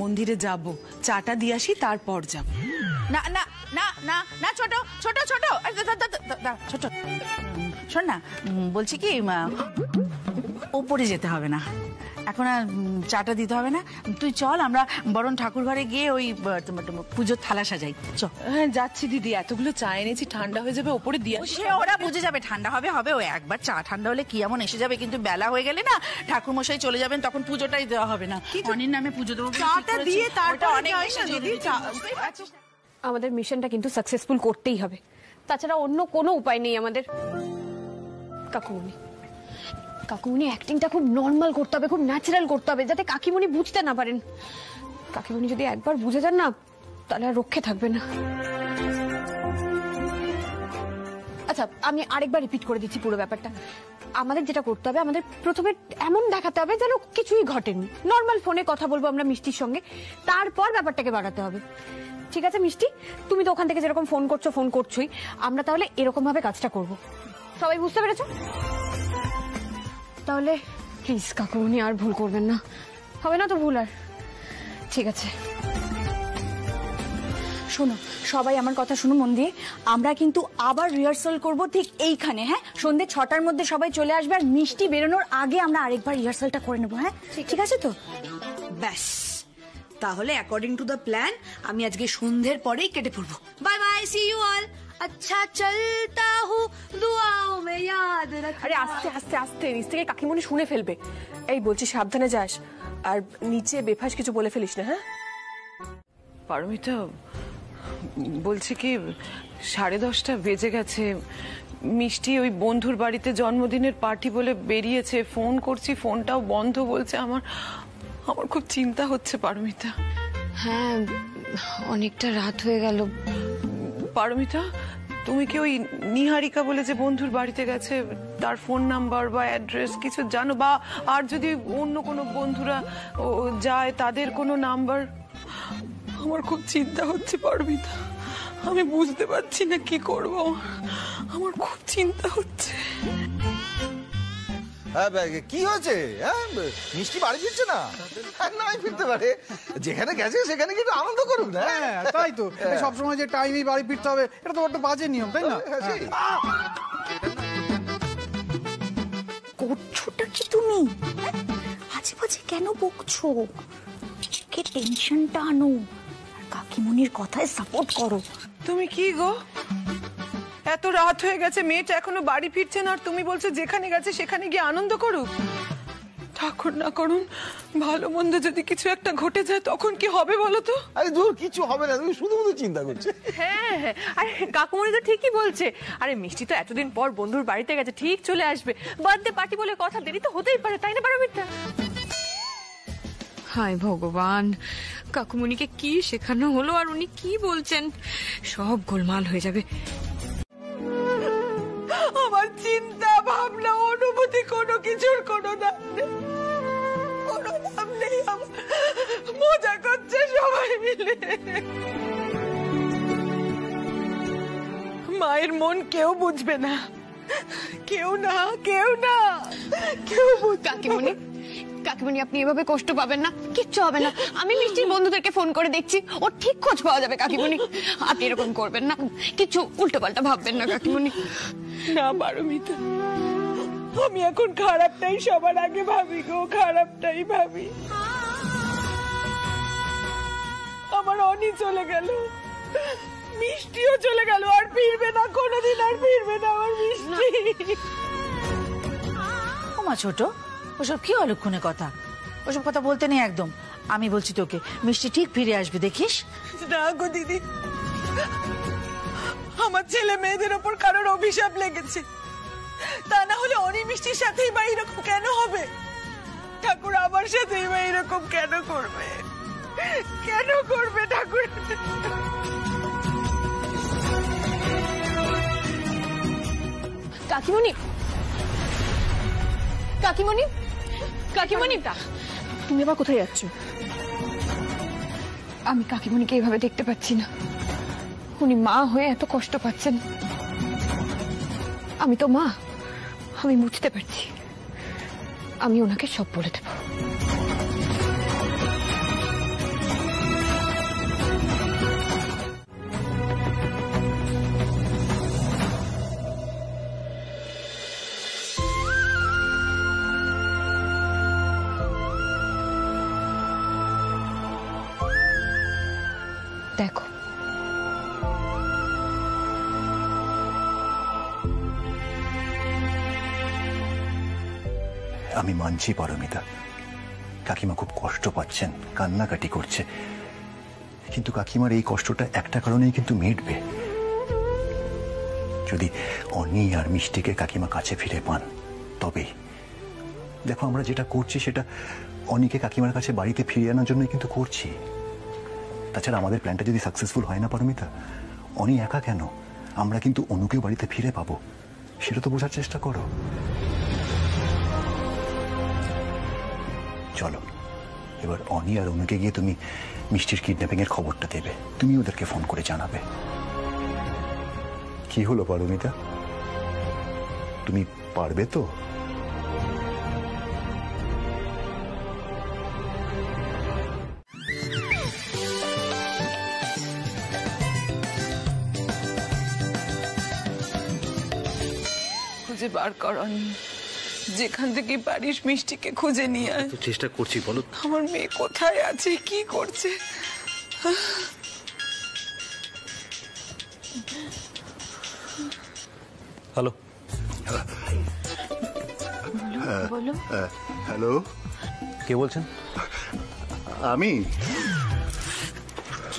মন্দিরে যাব, চাটা দিয়ে আসি তারপর যাব। না না না না না, ছোট ছোট ছোট ছোট, শোন না, বলছি কি ওপরে যেতে হবে না, এখন আর চাটা দিতে হবে না, তুই চল আমরা বরং ঠাকুর ঘরে গিয়ে ওই পুজোর থালা সাজাই। চল। হ্যাঁ যাচ্ছি দিদি, এতগুলো চা এনেছি, ঠান্ডা হয়ে যাবে, ওপরে দিয়ে সে ওরা বুঝে যাবে, ঠান্ডা হবে হবে, ও একবার চা ঠান্ডা হলে কি এমন এসে যাবে, কিন্তু বেলা হয়ে গেলে না ঠাকুর মশাই চলে যাবেন, তখন পুজোটাই দেওয়া হবে না। অনির নামে পুজো দেবো, চাটা দিয়ে তারপর অনেক আমাদের মিশনটা কিন্তু সাকসেসফুল করতেই হবে, তাছাড়া অন্য কোনো উপায় নেই আমাদের। কাকুমনি, কাকুমনি অ্যাক্টিংটা খুব নর্মাল করতে হবে, খুব ন্যাচারাল করতে হবে, যাতে কাকিমণি বুঝতে না পারেন। কাকিমণি যদি একবার বুঝে যান না, তাহলে আর রক্ষে থাকবে না। আচ্ছা, আমি আরেকবার রিপিট করে দিচ্ছি পুরো ব্যাপারটা। আমাদের যেটা করতে হবে, আমাদের প্রথমে এমন দেখাতে হবে যেন কিছুই ঘটেনি। নর্মাল ফোনে কথা বলবো আমরা মিষ্টির সঙ্গে, তারপর ব্যাপারটাকে বাড়াতে হবে। ঠিক আছে মিষ্টি, তুমি তো ওখান থেকে যেরকম ফোন করছোই, আমরা তাহলে এরকম ভাবে কাজটা করব। সবাই বুঝতে পেরেছো? তাহলে প্লিজ কাকুমনি আর ভুল করবেন না, হবে না তো ভুল আর? ঠিক আছে। শোনো, সবাই আমার কথা শুনো মন দিয়ে, আমরা কিন্তু আবার রিহার্সাল করব ঠিক এইখানে। হ্যাঁ, সন্ধ্যে 6টার মধ্যে সবাই চলে আসবে, আর মিষ্টি বেরোনোর আগে আমরা আরেকবার রিহার্সালটা করে নেবো। হ্যাঁ ঠিক আছে তো? ব্যাস, তাহলে অ্যাকর্ডিং টু দ্য প্ল্যান আমি আজকে সন্ধ্যের পরেই কেটে পড়বো। Bye bye, see you all. আচ্ছা চলতা হু, দুআও মে ইয়াদ রাখ। আরে আস্তে আস্তে আস্তে, নিচ থেকে কাকিমণি শুনে ফেলবে। এই বলছি সাবধানে যাস, আর নিচে বেফাস কিছু বলে ফেলিস না। হ্যাঁ পারমিতা, বলছি কি 10:30 বেজে গেছে, মিষ্টি ওই বন্ধুর বাড়িতে জন্মদিনের পার্টি বলে বেরিয়েছে, ফোন করছি ফোনটাও বন্ধ বলছে। আমার খুব চিন্তা হচ্ছে পারমিতা। হ্যাঁ, অনেকটা রাত হয়ে গেল। পারমিতা, তুমি কি ওই নিহারিকা বলে যে বন্ধুর বাড়িতে গেছে, তার ফোন নাম্বার বা অ্যাড্রেস কিছু জানো? বা আর যদি অন্য কোনো বন্ধুরা যায়, তাদের কোনো নাম্বার? আমার খুব চিন্তা হচ্ছে পারমিতা, আমি বুঝতে পারছি না কি করব, আমার খুব চিন্তা হচ্ছে। কি হয়েছে? মিষ্টি বাড়ি ফিরছে না? নাই ফিরতে পারে, যেখানে গেছে সেখানে কিন্তু আনন্দ করুক না। তাই তো, সবসময় যে টাইমে বাড়ি ফিরতে হবে, এটা তো একটা বাজে নিয়ম, তাই না? করছোটা কি তুমি? আজে বাজে কেন বকছো? কে টেনশনটা আনো, আর কাকিমণির কথায় সাপোর্ট করো। তুমি কি গো, এত রাত হয়ে গেছে, মেয়েটা এখনো বাড়ি ফিরছে না, আর তুমি বলছো যেখানে গেছে সেখানে গিয়ে আনন্দ করুক? ঠাকুর না করুন, ভালো মন্দ যদি কিছু একটা ঘটে যায় তখন কি হবে বলো তো? আরে দূর, কিছু হবে না, তুমি শুধু শুধু চিন্তা করছো। হ্যাঁ হ্যাঁ, আরে কাকুমণি তো ঠিকই বলছে। আরে মিষ্টি তো এতদিন পর বন্ধুর বাড়িতে গেছে, ঠিক চলে আসবে। বার্থডে পার্টি বলে কথা, দেরি তো হতেই পারে, তাই না পারমিতা? হায় ভগবান, কাকুমণিকে কি শেখানো হলো, আর উনি কি বলছেন, সব গোলমাল হয়ে যাবে। আমার চিন্তা ভাবনা অনুভূতি কোনো কিছুর কোনো দাম নেই, কোনো দাম নেই। মজা করছে সবাই মিলে। মায়ের মন কেউ বুঝবে না, কেউ না, কেউ না, কেউ কাকিমণি, কাকিমণি আপনি এভাবে কষ্ট পাবেন না, কিচ্ছু হবে না। আমি মিষ্টির বন্ধুদেরকে ফোন করে দেখছি, ও ঠিক খোঁজ পাওয়া যাবে। কাকিমণি আপনি এরকম করবেন না, কিছু উল্টো পাল্টা ভাববেন না কাকিমণি। না পারমিতা, আমি এখন খারাপটাই সবার আগে ভাবি গো, খারাপটাই ভাবি। আমার অনি চলে গেল, মিষ্টিও চলে গেল, আর ফিরবে না কোনোদিন, আর ফিরবে না আমার মিষ্টি। ওমা ছোট, ওসব কি অলক্ষণে কথা, ওসব কথা বলতে নেই একদম। আমি বলছি তোকে, মিষ্টি ঠিক ফিরে আসবে, দেখিস। না গো দিদি, আমার ছেলে মেয়েদের ওপর কারোর অভিশাপ লেগেছে, তা না হলে অনি মিষ্টির সাথেই বা এরকম কেন হবে? ঠাকুর আমার সাথেই বা এরকম কেন করবে, কেন করবে ঠাকুর? কাকিমণি, কাকিমণি, কাকিমণি, তুমি আবার কোথায় যাচ্ছ? আমি কাকিমণিকে এইভাবে দেখতে পাচ্ছি না, উনি মা হয়ে এত কষ্ট পাচ্ছেন। আমি তো মা, আমি বুঝতে পারছি, আমি ওনাকে সব বলে দেব। দেখো আমি মানছি পারমিতা, কাকিমা খুব কষ্ট পাচ্ছেন, কান্নাকাটি করছে, কিন্তু কাকিমার এই কষ্টটা একটা কারণেই কিন্তু মিটবে, যদি অনি আর মিষ্টিকে কাকিমা কাছে ফিরে পান তবেই। দেখো আমরা যেটা করছি সেটা অনিকে কাকিমার কাছে বাড়িতে ফিরিয়ে আনার জন্যই কিন্তু করছি। তাছাড়া আমাদের প্ল্যানটা যদি সাকসেসফুল হয় না পারমিতা, অনি একা কেন, আমরা কিন্তু অনুকেও বাড়িতে ফিরে পাবো, সেটা তো বোঝার চেষ্টা করো। চলো এবার অনি আর অনুকে গিয়ে তুমি মিষ্টির কিডন্যাপিং এর খবরটা দেবে, তুমি ওদেরকে ফোন করে জানাবে। কি হলো পারমিতা, তুমি পারবে তো? খুঁজে বার করনি, যেখান থেকে পারিস মিষ্টিকে খুঁজে নিয়ে আয়। চেষ্টা করছি, বলো আমার মেয়ে কোথায় আছে, কি করছে? হ্যালো বলো। হ্যালো, কে বলছেন? আমি।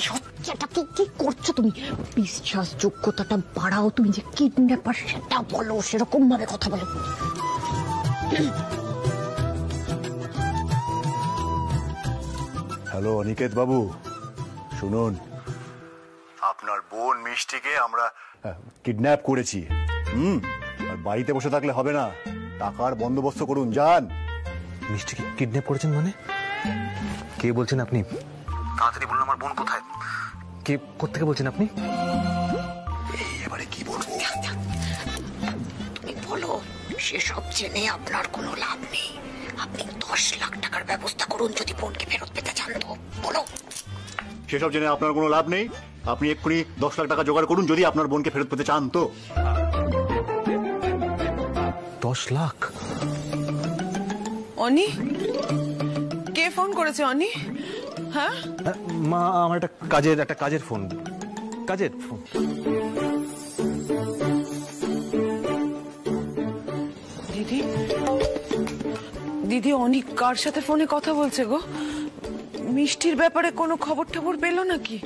সত্যিটাকে কি করছো তুমি? বিশ্বাসযোগ্যতাটা বাড়াও, তুমি যে কিডন্যাপার সেটা বলো, সেরকম ভাবে কথা বলো। হ্যালো অনিকেত বাবু, শুনুন, আপনার বোন মিষ্টিকে আমরা কিডন্যাপ করেছি। আর বাড়িতে বসে থাকলে হবে না, টাকার বন্দোবস্ত করুন, যান। মিষ্টিকে কিডন্যাপ করেছেন মানে? কে বলছেন আপনি? তাড়াতাড়ি বলুন আমার বোন কোথায়? কে, কোত্থেকে বলছেন আপনি? এবারে কি বলবো? তুমি বলো, সেসব জেনে আপনার কোনো লাভ নেই। আপনি 10 লাখ টাকার ব্যবস্থা করুন যদি বোনকে ফেরত পেতে চান। তো বলো। সেসব জেনে আপনার কোনো লাভ নেই, আপনি এক্ষুনি 10 লাখ টাকা জোগাড় করুন যদি আপনার বোনকে ফেরত পেতে চান। তো 10 লাখ? অনি, কে ফোন করেছে অনি? হ্যাঁ মা, আমার একটা কাজের ফোন। দিদি, দিদি অনি কার সাথে ফোনে কথা বলছে গো? মিষ্টির ব্যাপারে কোনো খবর টবর পেলো নাকি?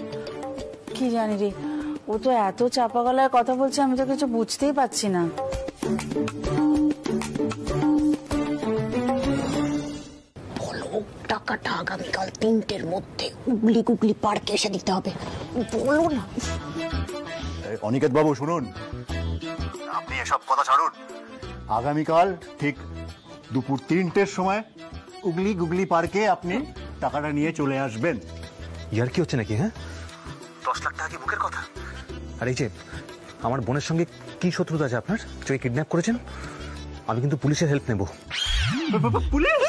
কি জানি রে, ও তো এত চাপা গলায় কথা বলছে, আমি তো কিছু বুঝতেই পারছি না। বলো, টাকাটা আগামীকাল 3টের মধ্যে উগলি গুগলি পার্কে এসে দিতে হবে, বলো না। অনিকেত বাবু শুনুন, আপনি এসব কথা ছাড়ুন, আগামীকাল ঠিক দুপুর 3টের সময় উগলি গুগলি পার্কে আপনি টাকাটা নিয়ে চলে আসবেন। ইয়ার কি হচ্ছে নাকি? হ্যাঁ, 10 লাখ টাকা কি বুকের কথা? আর এই যে আমার বোনের সঙ্গে কি শত্রুতা আছে আপনার, যে কিডন্যাপ করেছেন? আমি কিন্তু পুলিশের হেল্প নেব। পুলিশ?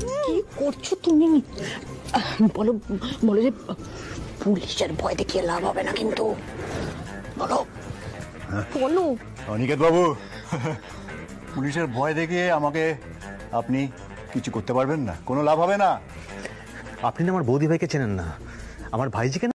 কি করছো তুমি? বলো বলো যে পুলিশের ভয় দেখিয়ে লাভ হবে না কিন্তু, বলো বলো। অনিকেত বাবু, পুলিশের ভয় দেখিয়ে আমাকে আপনি কিছু করতে পারবেন না, কোনো লাভ হবে না। আপনি না আমার বৌদি ভাইকে চেনেন না, আমার ভাইজিকে